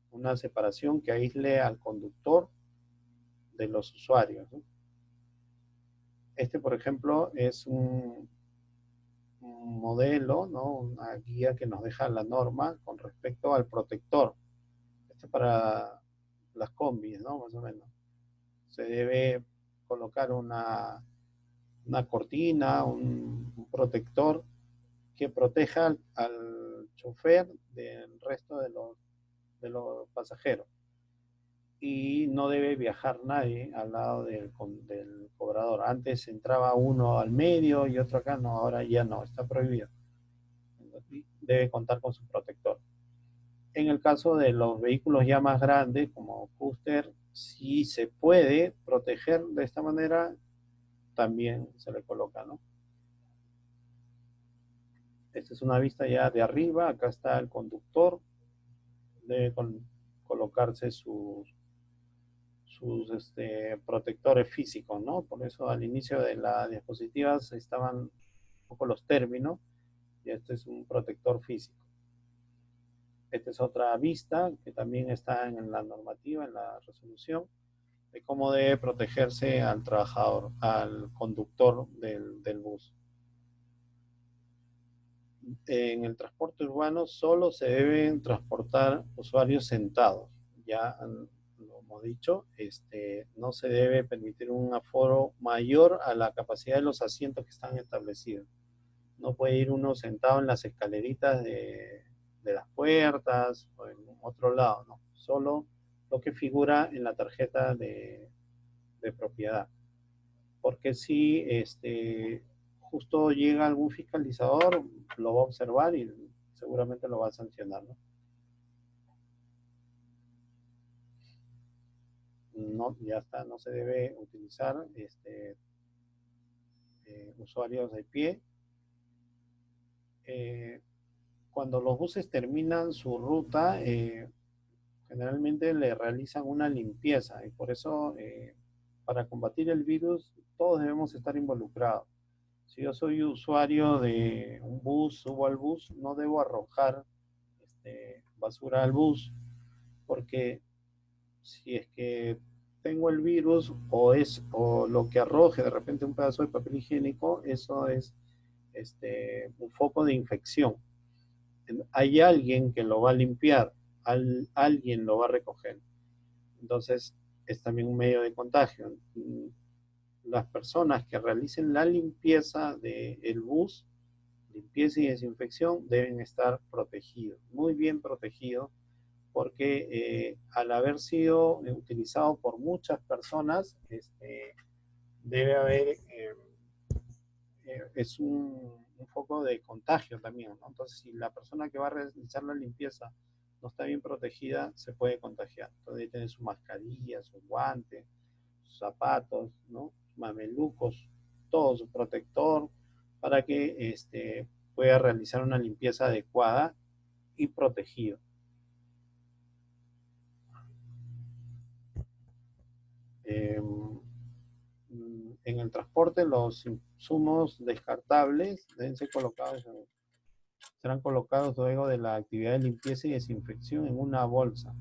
una separación que aísle al conductor de los usuarios, ¿no? Por ejemplo, es un modelo, ¿no? Una guía que nos deja la norma con respecto al protector. Para las combis, ¿no? Más o menos. Se debe colocar una cortina, un protector que proteja al chofer del resto de los pasajeros. Y no debe viajar nadie al lado del cobrador. Antes entraba uno al medio y otro acá, no, ahora ya no, está prohibido. Debe contar con su protector. En el caso de los vehículos ya más grandes, como Custer, si se puede proteger de esta manera, también se le coloca, ¿no? Esta es una vista ya de arriba, acá está el conductor, debe colocarse sus protectores físicos, ¿no? Por eso al inicio de la diapositiva estaban un poco los términos, y este es un protector físico. Esta es otra vista que también está en la normativa, en la resolución, de cómo debe protegerse al trabajador, al conductor del bus. En el transporte urbano solo se deben transportar usuarios sentados. Ya lo como he dicho, no se debe permitir un aforo mayor a la capacidad de los asientos que están establecidos. No puede ir uno sentado en las escaleritas de las puertas o en otro lado, ¿no? Solo lo que figura en la tarjeta de propiedad. Porque si justo llega algún fiscalizador, lo va a observar y seguramente lo va a sancionar, ¿no? No, ya está, no se debe utilizar usuarios de pie. Cuando los buses terminan su ruta, generalmente le realizan una limpieza y por eso, para combatir el virus, todos debemos estar involucrados. Si yo soy usuario de un bus, subo al bus, no debo arrojar basura al bus, porque si es que tengo el virus o lo que arroje de repente un pedazo de papel higiénico, eso es un foco de infección. Hay alguien que lo va a limpiar, alguien lo va a recoger. Entonces, es también un medio de contagio. Las personas que realicen la limpieza del bus, limpieza y desinfección, deben estar protegidos, muy bien protegidos, porque al haber sido utilizado por muchas personas, debe haber, es un foco de contagio también, ¿no? Entonces, si la persona que va a realizar la limpieza no está bien protegida, se puede contagiar. Entonces, debe tener su mascarilla, sus guantes, sus zapatos, ¿no? Mamelucos, todo su protector, para que pueda realizar una limpieza adecuada y protegido. En el transporte, los insumos descartables deben ser colocados, serán colocados luego de la actividad de limpieza y desinfección en una bolsa,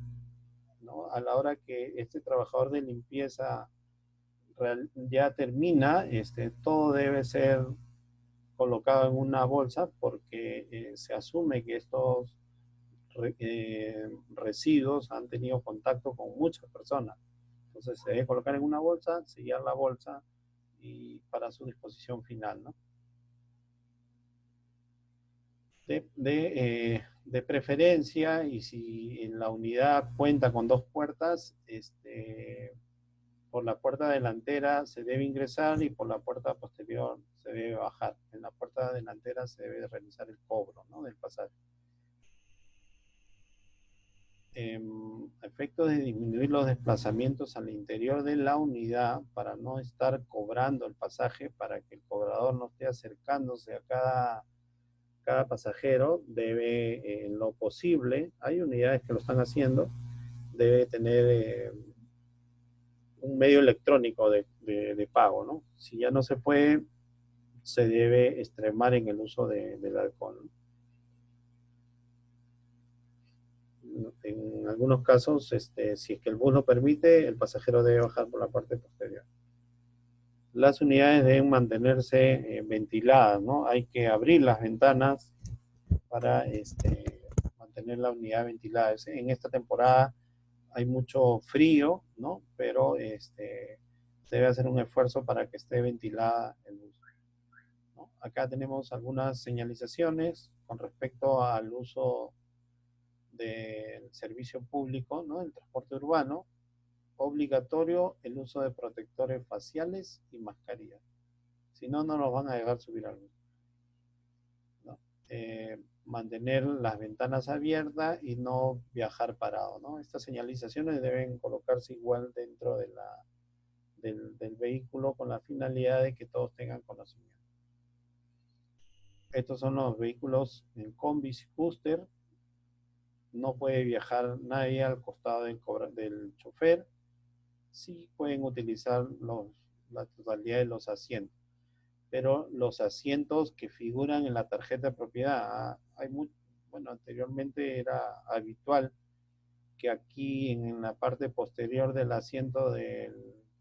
¿no? A la hora que este trabajador de limpieza ya termina, todo debe ser colocado en una bolsa, porque se asume que estos residuos han tenido contacto con muchas personas. Entonces se debe colocar en una bolsa, sellar la bolsa y para su disposición final, ¿no? De preferencia, y si en la unidad cuenta con dos puertas, por la puerta delantera se debe ingresar y por la puerta posterior se debe bajar. En la puerta delantera se debe realizar el cobro, ¿no?, del pasaje. A efectos de disminuir los desplazamientos al interior de la unidad, para no estar cobrando el pasaje, para que el cobrador no esté acercándose a cada pasajero, debe, en lo posible, hay unidades que lo están haciendo, debe tener un medio electrónico de pago, ¿no? Si ya no se puede, se debe extremar en el uso del alcohol, ¿no? En algunos casos, si es que el bus lo permite, el pasajero debe bajar por la parte posterior. Las unidades deben mantenerse ventiladas, ¿no? Hay que abrir las ventanas para mantener la unidad ventilada. En esta temporada hay mucho frío, ¿no? Pero se debe hacer un esfuerzo para que esté ventilada el bus, ¿no? Acá tenemos algunas señalizaciones con respecto al uso del servicio público, ¿no?, el transporte urbano. Obligatorio el uso de protectores faciales y mascarillas. Si no, no nos van a dejar subir al bus, ¿no? Mantener las ventanas abiertas y no viajar parado, ¿no? Estas señalizaciones deben colocarse igual dentro del vehículo, con la finalidad de que todos tengan conocimiento. Estos son los vehículos en combis booster. No puede viajar nadie al costado del chofer. Sí pueden utilizar la totalidad de los asientos, pero los asientos que figuran en la tarjeta de propiedad, bueno, anteriormente era habitual que aquí en la parte posterior del asiento del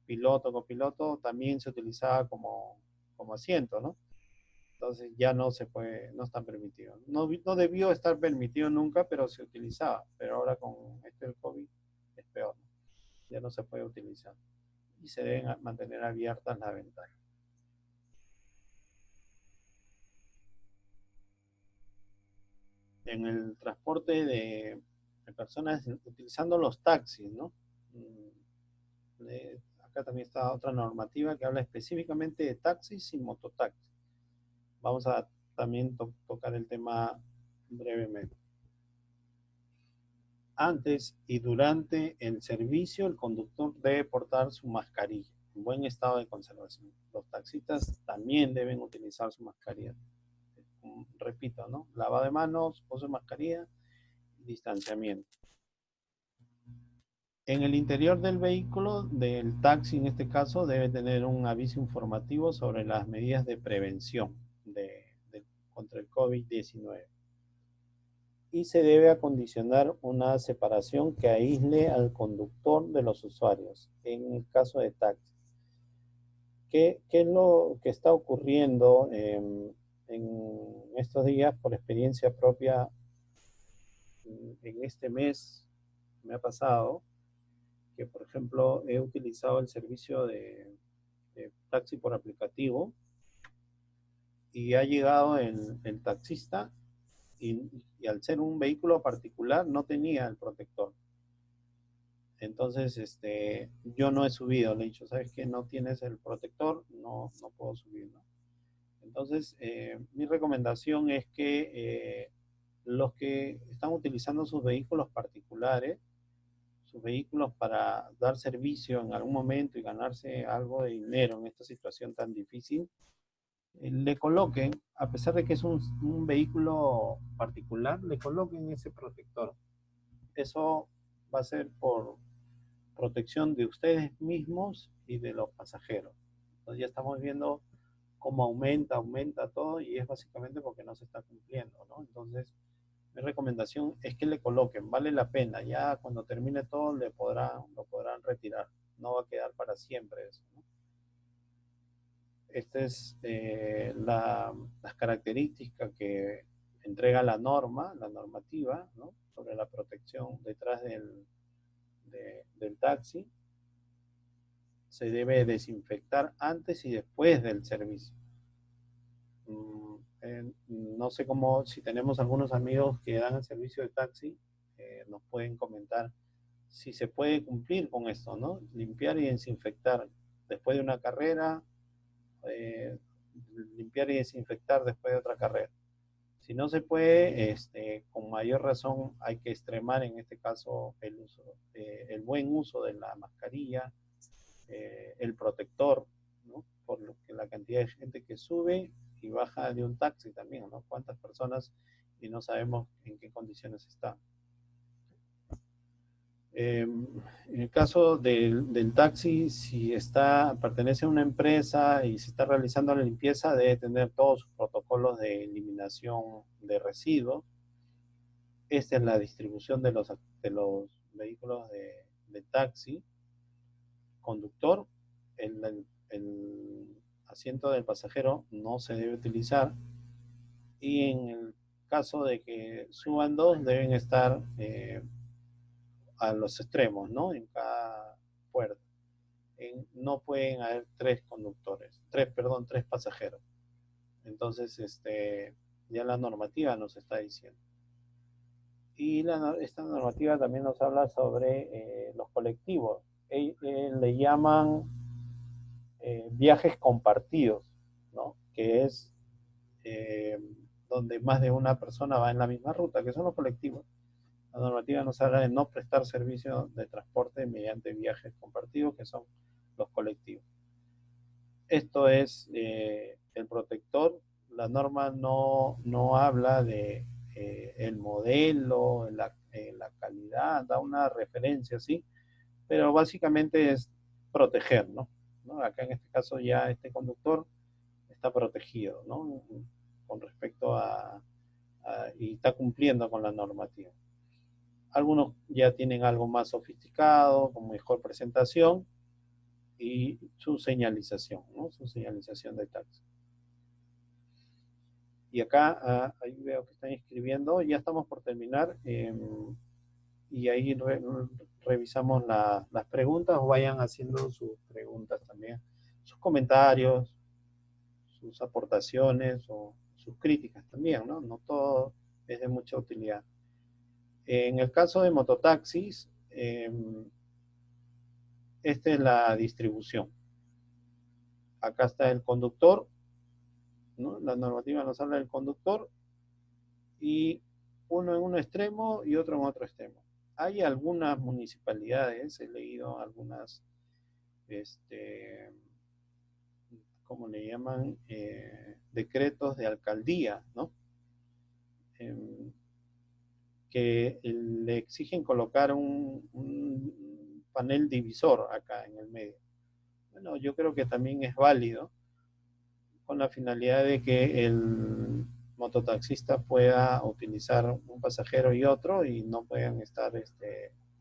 piloto o copiloto también se utilizaba como asiento, ¿no? Entonces ya no se puede, no está permitido. No debió estar permitido nunca, pero se utilizaba. Pero ahora con esto del COVID es peor, ¿no? ya no se puede utilizar. Y se deben mantener abiertas las ventanas. En el transporte de personas utilizando los taxis, ¿no? Acá también está otra normativa que habla específicamente de taxis y mototaxis. Vamos a también tocar el tema brevemente. Antes y durante el servicio, el conductor debe portar su mascarilla en buen estado de conservación. Los taxistas también deben utilizar su mascarilla. Repito, ¿no? Lavado de manos, uso de mascarilla y distanciamiento. En el interior del vehículo, del taxi en este caso, debe tener un aviso informativo sobre las medidas de prevención contra el COVID-19. Y se debe acondicionar una separación que aísle al conductor de los usuarios, en el caso de taxi. ¿Qué es lo que está ocurriendo en estos días por experiencia propia? En este mes me ha pasado que, por ejemplo, he utilizado el servicio de taxi por aplicativo y ha llegado el taxista y al ser un vehículo particular no tenía el protector. Entonces, yo no he subido, le he dicho, ¿sabes qué? No tienes el protector, no puedo subir, ¿no? Entonces, mi recomendación es que los que están utilizando sus vehículos particulares, sus vehículos para dar servicio en algún momento y ganarse algo de dinero en esta situación tan difícil, le coloquen, a pesar de que es un vehículo particular, le coloquen ese protector. Eso va a ser por protección de ustedes mismos y de los pasajeros. Entonces ya estamos viendo cómo aumenta todo y es básicamente porque no se está cumpliendo, ¿no? Entonces, mi recomendación es que le coloquen, vale la pena, ya cuando termine todo lo podrán retirar, no va a quedar para siempre eso, ¿no? Estas es las características que entrega la normativa, ¿no? Sobre la protección detrás del taxi. Se debe desinfectar antes y después del servicio. No sé cómo, si tenemos algunos amigos que dan el servicio de taxi, nos pueden comentar si se puede cumplir con esto, ¿no? Limpiar y desinfectar después de una carrera, limpiar y desinfectar después de otra carrera. Si no se puede, con mayor razón hay que extremar en este caso el buen uso de la mascarilla, el protector, ¿no? Por lo que la cantidad de gente que sube y baja de un taxi también, ¿no? Cuántas personas y no sabemos en qué condiciones están. En el caso del taxi, si pertenece a una empresa y se está realizando la limpieza, debe tener todos sus protocolos de eliminación de residuos. Esta es la distribución de los vehículos de taxi. Conductor, el asiento del pasajero no se debe utilizar. Y en el caso de que suban dos, deben estar a los extremos, ¿no? En cada puerta. No pueden haber tres pasajeros. Entonces, ya la normativa nos está diciendo. Y esta normativa también nos habla sobre los colectivos. Le llaman viajes compartidos, ¿no? Que es donde más de una persona va en la misma ruta, que son los colectivos. La normativa nos habla de no prestar servicio de transporte mediante viajes compartidos, que son los colectivos. Esto es el protector. La norma no habla de el modelo, la calidad, da una referencia, sí, pero básicamente es proteger, ¿no? Acá en este caso ya este conductor está protegido, ¿no? Con respecto y está cumpliendo con la normativa. Algunos ya tienen algo más sofisticado, con mejor presentación y su señalización, ¿no? Su señalización de taxi. Y acá, ahí veo que están escribiendo, ya estamos por terminar, y ahí revisamos las preguntas o vayan haciendo sus preguntas también, sus comentarios, sus aportaciones o sus críticas también, ¿no? No todo es de mucha utilidad. En el caso de mototaxis, esta es la distribución. Acá está el conductor, ¿no? La normativa nos habla del conductor y uno en un extremo y otro en otro extremo. Hay algunas municipalidades, he leído algunas, ¿cómo le llaman? Decretos de alcaldía, ¿no? Que le exigen colocar un panel divisor acá en el medio. Bueno, yo creo que también es válido con la finalidad de que el mototaxista pueda utilizar un pasajero y otro y no puedan estar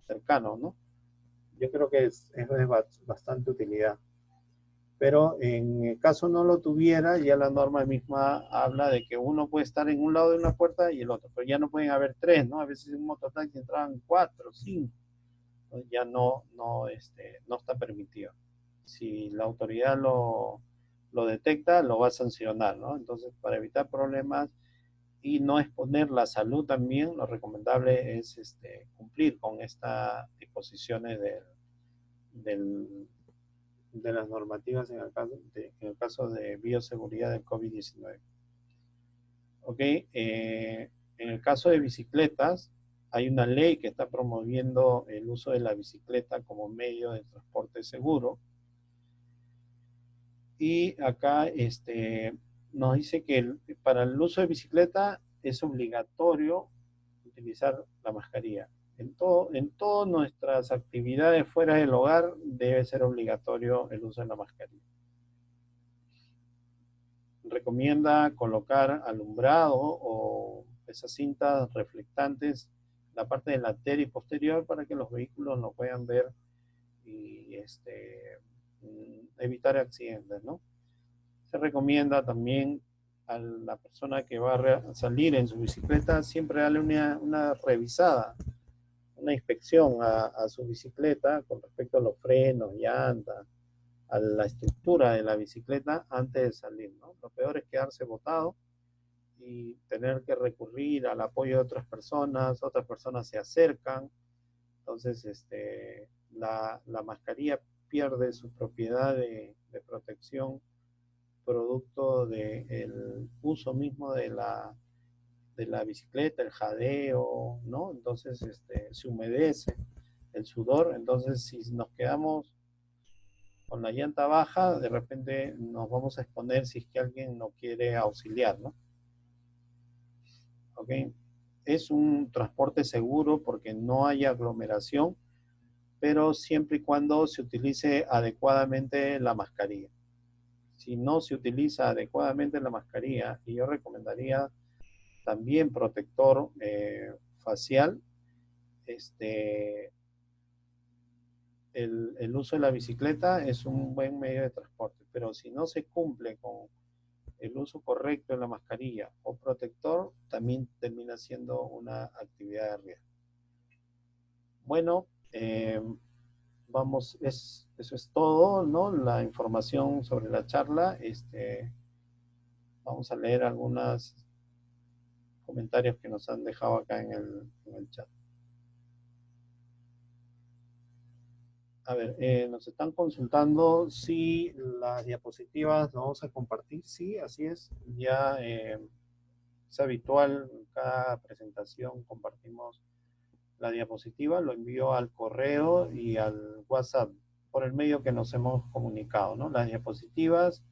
cercanos, ¿no? Yo creo que es de bastante utilidad. Pero en el caso no lo tuviera, ya la norma misma habla de que uno puede estar en un lado de una puerta y el otro, pero ya no pueden haber tres, ¿no? A veces en un mototaxi entraban 4, 5, entonces ya no está permitido. Si la autoridad lo detecta, lo va a sancionar, ¿no? Entonces, para evitar problemas y no exponer la salud también, lo recomendable es cumplir con estas disposiciones de las normativas en el caso de bioseguridad del COVID-19. ¿Ok? En el caso de bicicletas, hay una ley que está promoviendo el uso de la bicicleta como medio de transporte seguro. Y acá nos dice que para el uso de bicicleta es obligatorio utilizar la mascarilla. En todas nuestras actividades fuera del hogar debe ser obligatorio el uso de la mascarilla. Recomienda colocar alumbrado o esas cintas reflectantes en la parte delantera y posterior para que los vehículos lo puedan ver y evitar accidentes, ¿no? Se recomienda también a la persona que va a salir en su bicicleta siempre darle una revisada, una inspección a su bicicleta con respecto a los frenos, llantas, a la estructura de la bicicleta antes de salir, ¿no? Lo peor es quedarse botado y tener que recurrir al apoyo de otras personas se acercan, entonces la mascarilla pierde su propiedad de protección producto del uso mismo de la bicicleta, el jadeo, ¿no? Entonces se humedece el sudor, entonces si nos quedamos con la llanta baja, de repente nos vamos a exponer si es que alguien no quiere auxiliar, ¿no? ¿Ok? Es un transporte seguro porque no hay aglomeración, pero siempre y cuando se utilice adecuadamente la mascarilla. Si no se utiliza adecuadamente la mascarilla, y yo recomendaría también protector facial, el uso de la bicicleta es un buen medio de transporte, pero si no se cumple con el uso correcto de la mascarilla o protector, también termina siendo una actividad de riesgo. Bueno, eso es todo, ¿no? La información sobre la charla. Vamos a leer algunos comentarios que nos han dejado acá en el chat. A ver, nos están consultando si las diapositivas las vamos a compartir. Sí, así es. Ya es habitual, en cada presentación compartimos la diapositiva, lo envío al correo y al WhatsApp por el medio que nos hemos comunicado, ¿no? Las diapositivas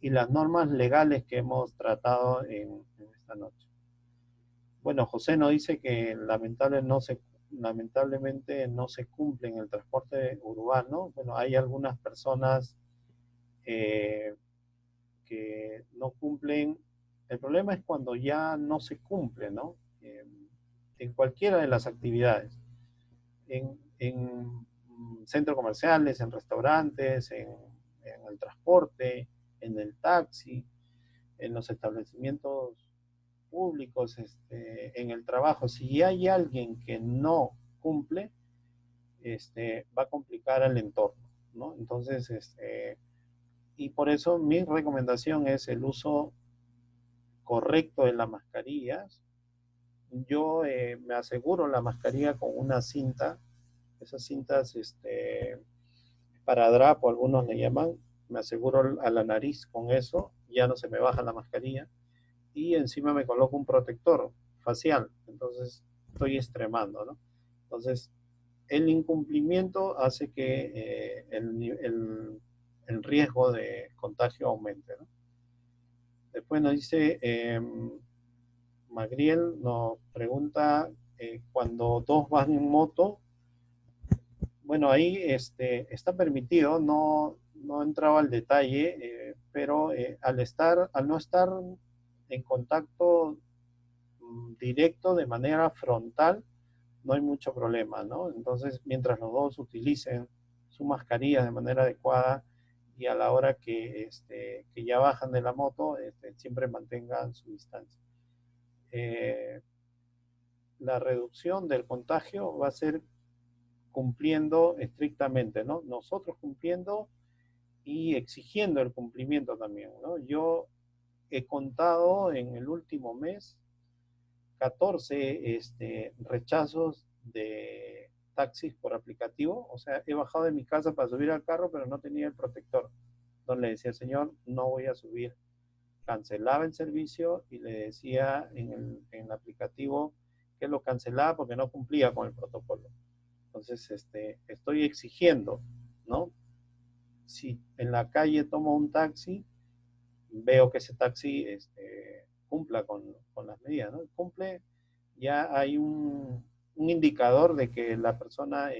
y las normas legales que hemos tratado en esta noche. Bueno, José nos dice que lamentablemente no se cumple en el transporte urbano. Bueno, hay algunas personas que no cumplen. El problema es cuando ya no se cumple, ¿no? En cualquiera de las actividades. En centros comerciales, en restaurantes, en el transporte, en el taxi, en los establecimientos públicos, en el trabajo. Si hay alguien que no cumple, va a complicar al entorno, ¿no? Entonces, y por eso mi recomendación es el uso correcto de las mascarillas. Yo me aseguro la mascarilla con una cinta, esas cintas esparadrapo, algunos le llaman, me aseguro a la nariz con eso, ya no se me baja la mascarilla, y encima me coloco un protector facial, entonces estoy extremando, ¿no? Entonces, el incumplimiento hace que el riesgo de contagio aumente, ¿no? Después nos dice, Magriel nos pregunta, cuando dos van en moto, bueno, ahí está permitido, no entraba al detalle, pero al no estar en contacto directo de manera frontal, no hay mucho problema, ¿no? Entonces, mientras los dos utilicen su mascarilla de manera adecuada y a la hora que ya bajan de la moto, siempre mantengan su distancia. La reducción del contagio va a ser cumpliendo estrictamente, ¿no? Nosotros cumpliendo y exigiendo el cumplimiento también, ¿no? Yo he contado en el último mes 14 rechazos de taxis por aplicativo, o sea, he bajado de mi casa para subir al carro, pero no tenía el protector. Entonces le decía, señor, no voy a subir. Cancelaba el servicio y le decía en el aplicativo que lo cancelaba porque no cumplía con el protocolo. Entonces, estoy exigiendo, ¿no? Si en la calle tomo un taxi, veo que ese taxi cumpla con las medidas, ¿no? Cumple, ya hay un indicador de que la persona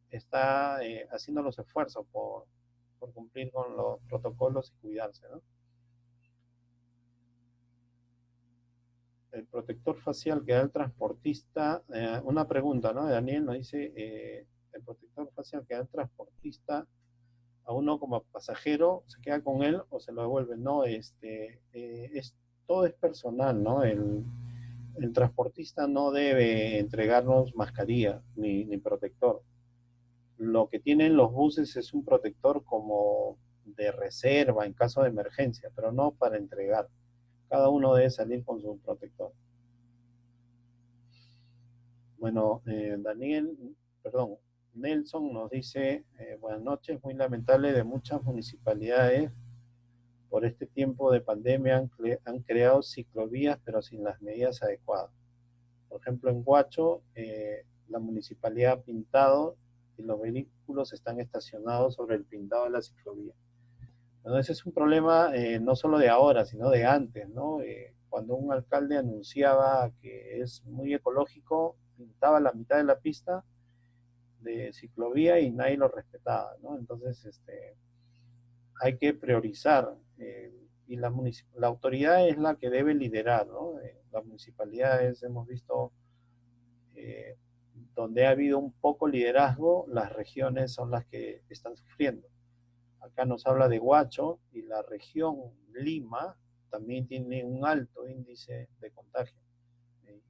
está haciendo los esfuerzos por cumplir con los protocolos y cuidarse, ¿no? El protector facial que da el transportista, una pregunta, ¿no? Daniel nos dice, el protector facial que da el transportista a uno como pasajero, ¿se queda con él o se lo devuelve? No, todo es personal, ¿no? El transportista no debe entregarnos mascarilla ni protector. Lo que tienen los buses es un protector como de reserva en caso de emergencia, pero no para entregar. Cada uno debe salir con su protector. Bueno, Nelson nos dice, buenas noches, muy lamentable de muchas municipalidades por este tiempo de pandemia han creado ciclovías pero sin las medidas adecuadas. Por ejemplo, en Huacho, la municipalidad ha pintado y los vehículos están estacionados sobre el pintado de la ciclovía. Entonces es un problema no solo de ahora, sino de antes, ¿no? Cuando un alcalde anunciaba que es muy ecológico, pintaba la mitad de la pista de ciclovía y nadie lo respetaba, ¿no? Entonces, hay que priorizar y la autoridad es la que debe liderar, ¿no? Las municipalidades hemos visto eh, donde ha habido un poco liderazgo, las regiones son las que están sufriendo. Acá nos habla de Huacho y la región Lima también tiene un alto índice de contagio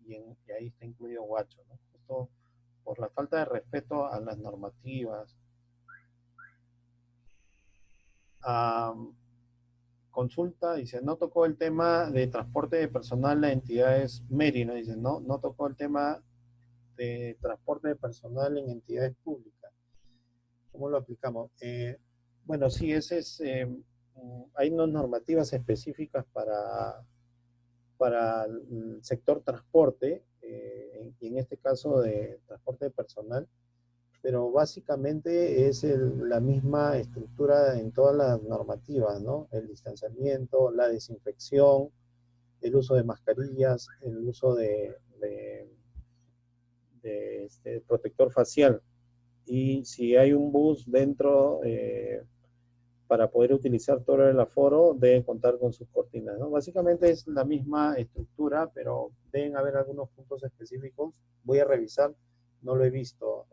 y ahí está incluido Huacho, ¿no? Justo por la falta de respeto a las normativas. Consulta, dice, no tocó el tema de transporte de personal a entidades MERI, ¿no? Dice, no tocó el tema de transporte de personal en entidades públicas. ¿Cómo lo aplicamos? Bueno, sí, hay unas normativas específicas para el sector transporte, y en este caso de transporte de personal, pero básicamente es la misma estructura en todas las normativas, ¿no? El distanciamiento, la desinfección, el uso de mascarillas, el uso de protector facial. Y si hay un bus dentro, para poder utilizar todo el aforo, deben contar con sus cortinas, ¿no? Básicamente es la misma estructura, pero deben haber algunos puntos específicos. Voy a revisar, no lo he visto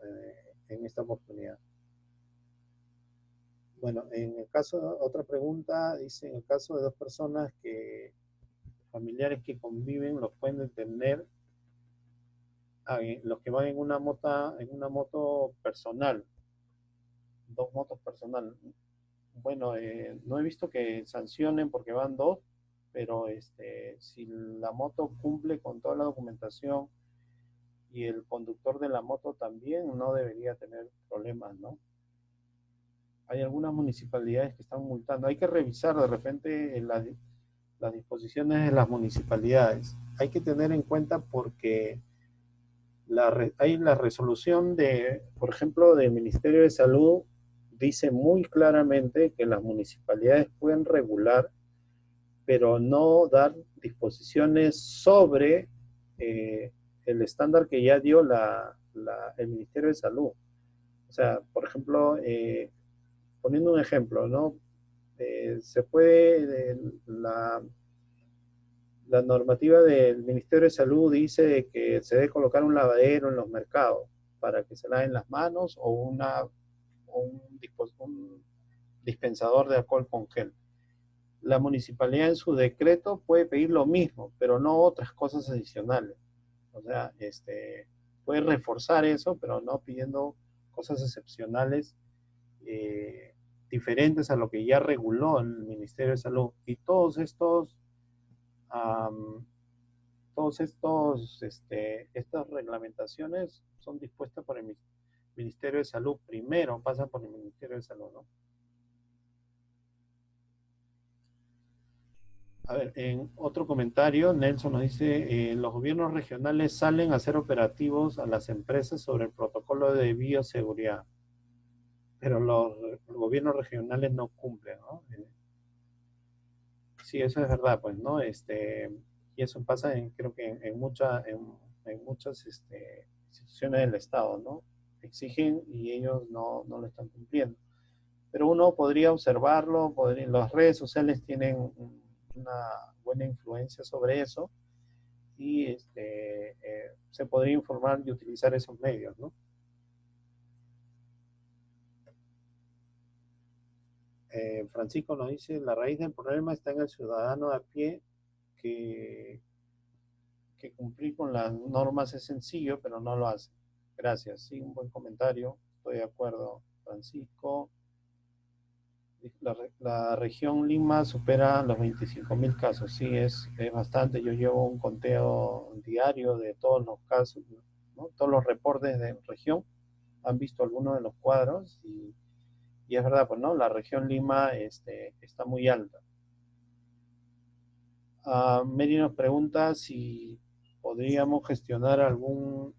en esta oportunidad. Bueno, en el caso, otra pregunta, dice, en el caso de dos personas familiares que conviven, los pueden detener los que van en una moto personal, 2 motos personal. Bueno, no he visto que sancionen porque van 2, pero si la moto cumple con toda la documentación y el conductor de la moto también, no debería tener problemas, ¿no? Hay algunas municipalidades que están multando. Hay que revisar de repente las disposiciones de las municipalidades. Hay que tener en cuenta porque hay la resolución por ejemplo, del Ministerio de Salud dice muy claramente que las municipalidades pueden regular, pero no dar disposiciones sobre el estándar que ya dio el Ministerio de Salud. O sea, por ejemplo, poniendo un ejemplo, ¿no? Se puede, la normativa del Ministerio de Salud dice que se debe colocar un lavadero en los mercados para que se laven las manos o un dispensador de alcohol con gel. La municipalidad en su decreto puede pedir lo mismo, pero no otras cosas adicionales. O sea, puede reforzar eso, pero no pidiendo cosas excepcionales diferentes a lo que ya reguló el Ministerio de Salud. Y estas reglamentaciones son dispuestas por el Ministerio de Salud. Primero pasan por el Ministerio de Salud, ¿no? A ver, en otro comentario, Nelson nos dice, los gobiernos regionales salen a hacer operativos a las empresas sobre el protocolo de bioseguridad, pero los gobiernos regionales no cumplen, ¿no? Sí, eso es verdad, pues, ¿no? Y eso pasa, creo que en muchas instituciones del Estado, ¿no? Exigen y ellos no lo están cumpliendo. Pero uno podría observarlo, las redes sociales tienen una buena influencia sobre eso y se podría informar y utilizar esos medios, ¿no? Francisco nos dice, la raíz del problema está en el ciudadano a pie, que cumplir con las normas es sencillo, pero no lo hace. Gracias, sí, un buen comentario, estoy de acuerdo, Francisco. La región Lima supera los 25.000 casos, sí, es bastante. Yo llevo un conteo diario de todos los casos, ¿no? Todos los reportes de región, han visto algunos de los cuadros y es verdad, pues, ¿no? La región Lima está muy alta. Mary nos pregunta si podríamos gestionar algún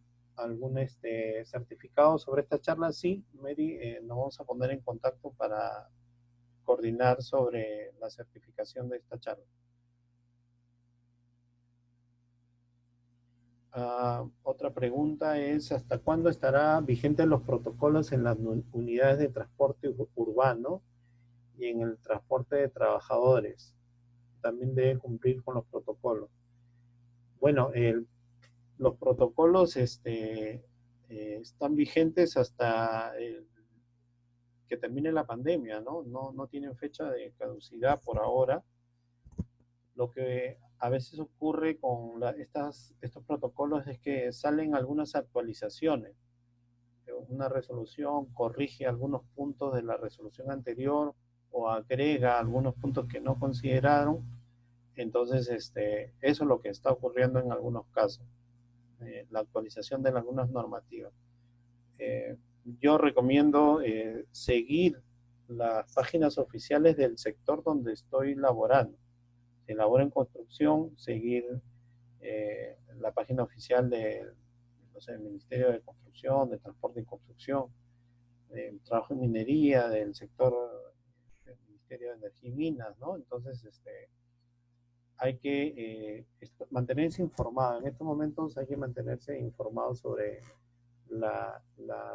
certificado sobre esta charla. Sí, Mary, nos vamos a poner en contacto para coordinar sobre la certificación de esta charla. Otra pregunta es, ¿hasta cuándo estará vigentes los protocolos en las unidades de transporte urbano y en el transporte de trabajadores? También debe cumplir con los protocolos. Bueno, los protocolos están vigentes hasta que termine la pandemia, ¿no? No tienen fecha de caducidad por ahora. Lo que a veces ocurre con estos protocolos es que salen algunas actualizaciones. Una resolución corrige algunos puntos de la resolución anterior o agrega algunos puntos que no consideraron. Entonces, eso es lo que está ocurriendo en algunos casos. La actualización de algunas normativas. Yo recomiendo seguir las páginas oficiales del sector donde estoy laborando. Si laboro en construcción, seguir la página oficial del Ministerio de Construcción, de Transporte y Construcción, trabajo en minería, del sector del Ministerio de Energía y Minas, ¿no? Entonces, hay que mantenerse informado. En estos momentos hay que mantenerse informado sobre la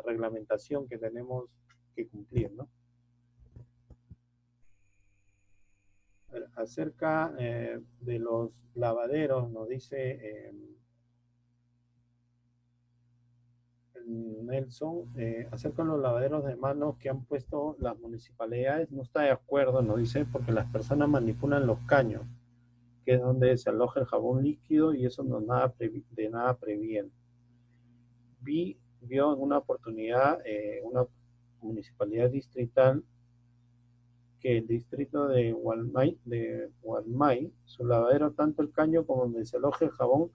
reglamentación que tenemos que cumplir, ¿no? Acerca de los lavaderos, nos dice Nelson, acerca de los lavaderos de manos que han puesto las municipalidades, no está de acuerdo, nos dice, porque las personas manipulan los caños, que es donde se aloja el jabón líquido y eso de nada previene. vio en una oportunidad una municipalidad distrital que el distrito de Gualmay, su lavadero, tanto el caño como donde se aloja el jabón,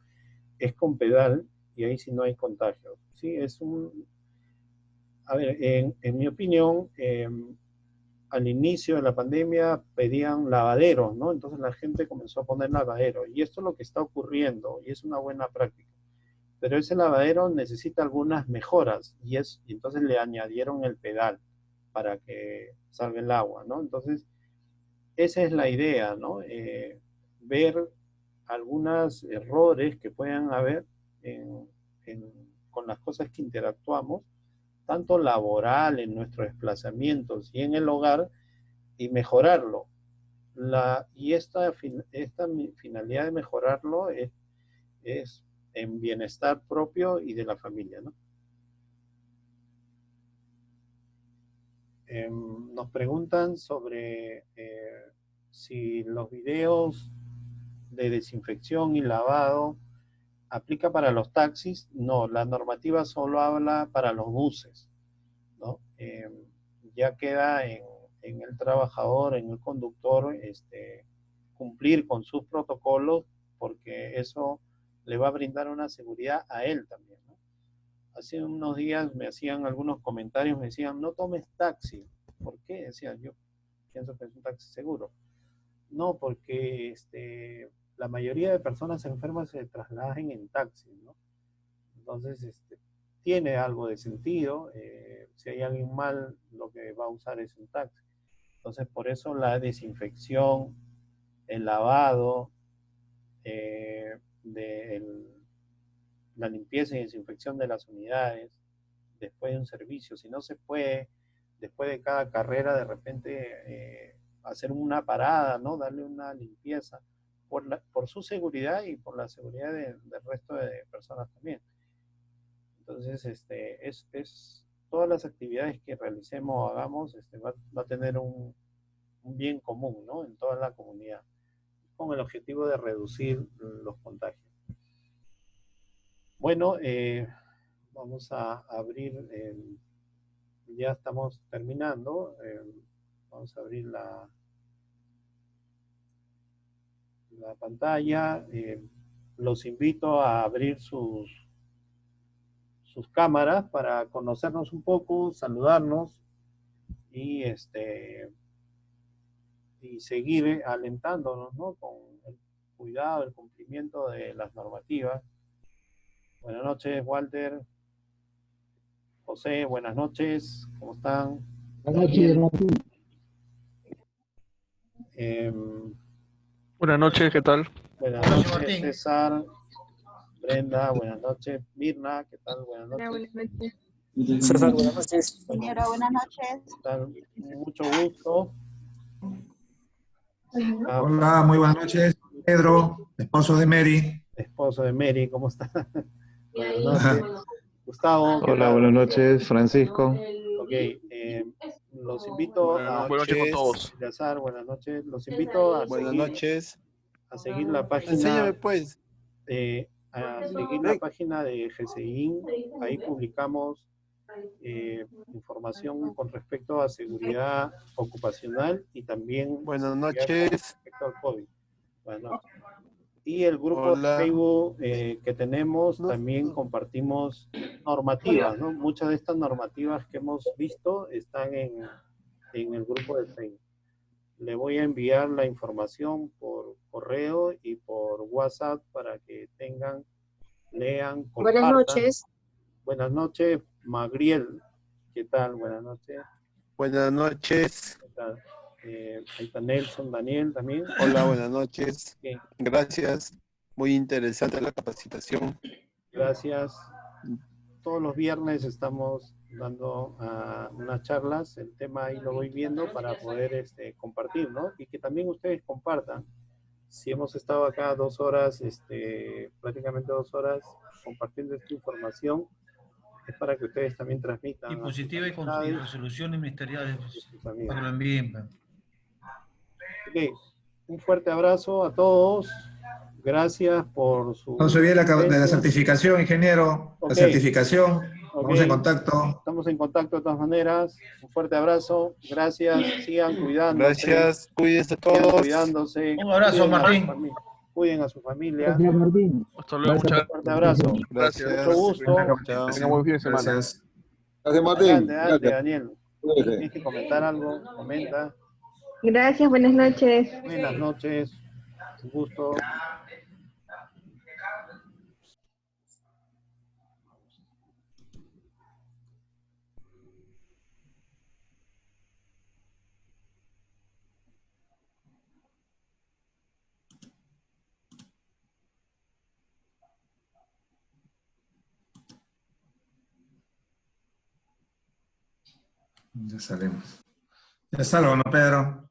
es con pedal y ahí sí no hay contagio. Sí, es un... A ver, en mi opinión, al inicio de la pandemia pedían lavaderos, ¿no? Entonces la gente comenzó a poner lavaderos y esto es lo que está ocurriendo y es una buena práctica. Pero ese lavadero necesita algunas mejoras y entonces le añadieron el pedal para que salga el agua, ¿no? Entonces, esa es la idea, ¿no? Ver algunos errores que puedan haber con las cosas que interactuamos, tanto laboral, en nuestros desplazamientos y en el hogar, y mejorarlo. Esta finalidad de mejorarlo es en bienestar propio y de la familia, ¿no? Nos preguntan sobre si los videos de desinfección y lavado aplica para los taxis. No, la normativa solo habla para los buses, ¿no? Ya queda en el trabajador, en el conductor, cumplir con sus protocolos, porque eso le va a brindar una seguridad a él también, ¿no? Hace unos días me hacían algunos comentarios, me decían, no tomes taxi. ¿Por qué? Decía, yo pienso que es un taxi seguro. No, porque la mayoría de personas enfermas se trasladan en taxi, ¿no? Entonces, tiene algo de sentido. Si hay alguien mal, lo que va a usar es un taxi. Entonces, por eso la desinfección, el lavado, la limpieza y desinfección de las unidades, después de un servicio. Si no se puede, después de cada carrera, de repente hacer una parada, ¿no? Darle una limpieza por su seguridad y por la seguridad del resto de personas también. Entonces, todas las actividades que realicemos o hagamos va a tener un bien común, ¿no? En toda la comunidad, con el objetivo de reducir los contagios. Bueno, vamos a abrir, ya estamos terminando, vamos a abrir la pantalla. Los invito a abrir sus cámaras para conocernos un poco, saludarnos y seguir alentándonos, ¿no? Con el cuidado, el cumplimiento de las normativas. Buenas noches, Walter. José, buenas noches. ¿Cómo están? Buenas noches, Martín. Buenas noches, ¿qué tal? Buenas noches, César. Brenda, buenas noches. Mirna, ¿qué tal? Buenas noches. Buenas noches. César, buenas noches. Señora, buenas noches. ¿Qué tal? Mucho gusto. Hola, muy buenas noches. Pedro, esposo de Mary. Esposo de Mary, ¿cómo está? Buenas noches. Gustavo, ¿qué Hola, tal? buenas noches, Francisco. Ok, los invito a... Buenas noches con todos. Eleazar, buenas noches. Los invito a Buenas seguir, noches. a seguir la página... Enséñame pues. A seguir la página de GCIN. Ahí publicamos información con respecto a seguridad ocupacional y también Buenas con noches. respecto al COVID. Bueno, y el grupo de Facebook que tenemos, también compartimos normativas, ¿no? Muchas de estas normativas que hemos visto están en el grupo de Facebook. Le voy a enviar la información por correo y por WhatsApp para que lean, compartan. Buenas noches. Buenas noches, Magriel. ¿Qué tal? Buenas noches. Buenas noches. ¿Qué tal? Ahí está Nelson, Daniel también. Hola, buenas noches. Okay. Gracias. Muy interesante la capacitación. Gracias. Todos los viernes estamos dando unas charlas. El tema ahí lo voy viendo para poder compartir, ¿no? Y que también ustedes compartan. Si hemos estado acá 2 horas, prácticamente 2 horas, compartiendo esta información, es para que ustedes también transmitan. Diapositiva y resoluciones ministeriales para que lo envíen. Ok, un fuerte abrazo a todos. Gracias por su... Entonces, bien de la certificación, ingeniero. Ok. La certificación. Ok. Estamos en contacto. Estamos en contacto de todas maneras. Un fuerte abrazo. Gracias. Sigan cuidándose. Gracias, cuídense Sigan todos. cuidándose. Un abrazo, Cuiden a su Martín. familia. Cuiden a su familia. Gracias, Martín. Hasta luego, muchas Un fuerte abrazo. Gracias. Mucho gusto. Chao. Tengan buen fin de semana. Gracias. Gracias, Martín. Adelante, adelante, Gracias. Daniel. Cuídese. ¿Tienes que comentar algo? Comenta. Gracias, buenas noches. Buenas noches. Un gusto. Ya salimos. Ya salgo, ¿no, Pedro?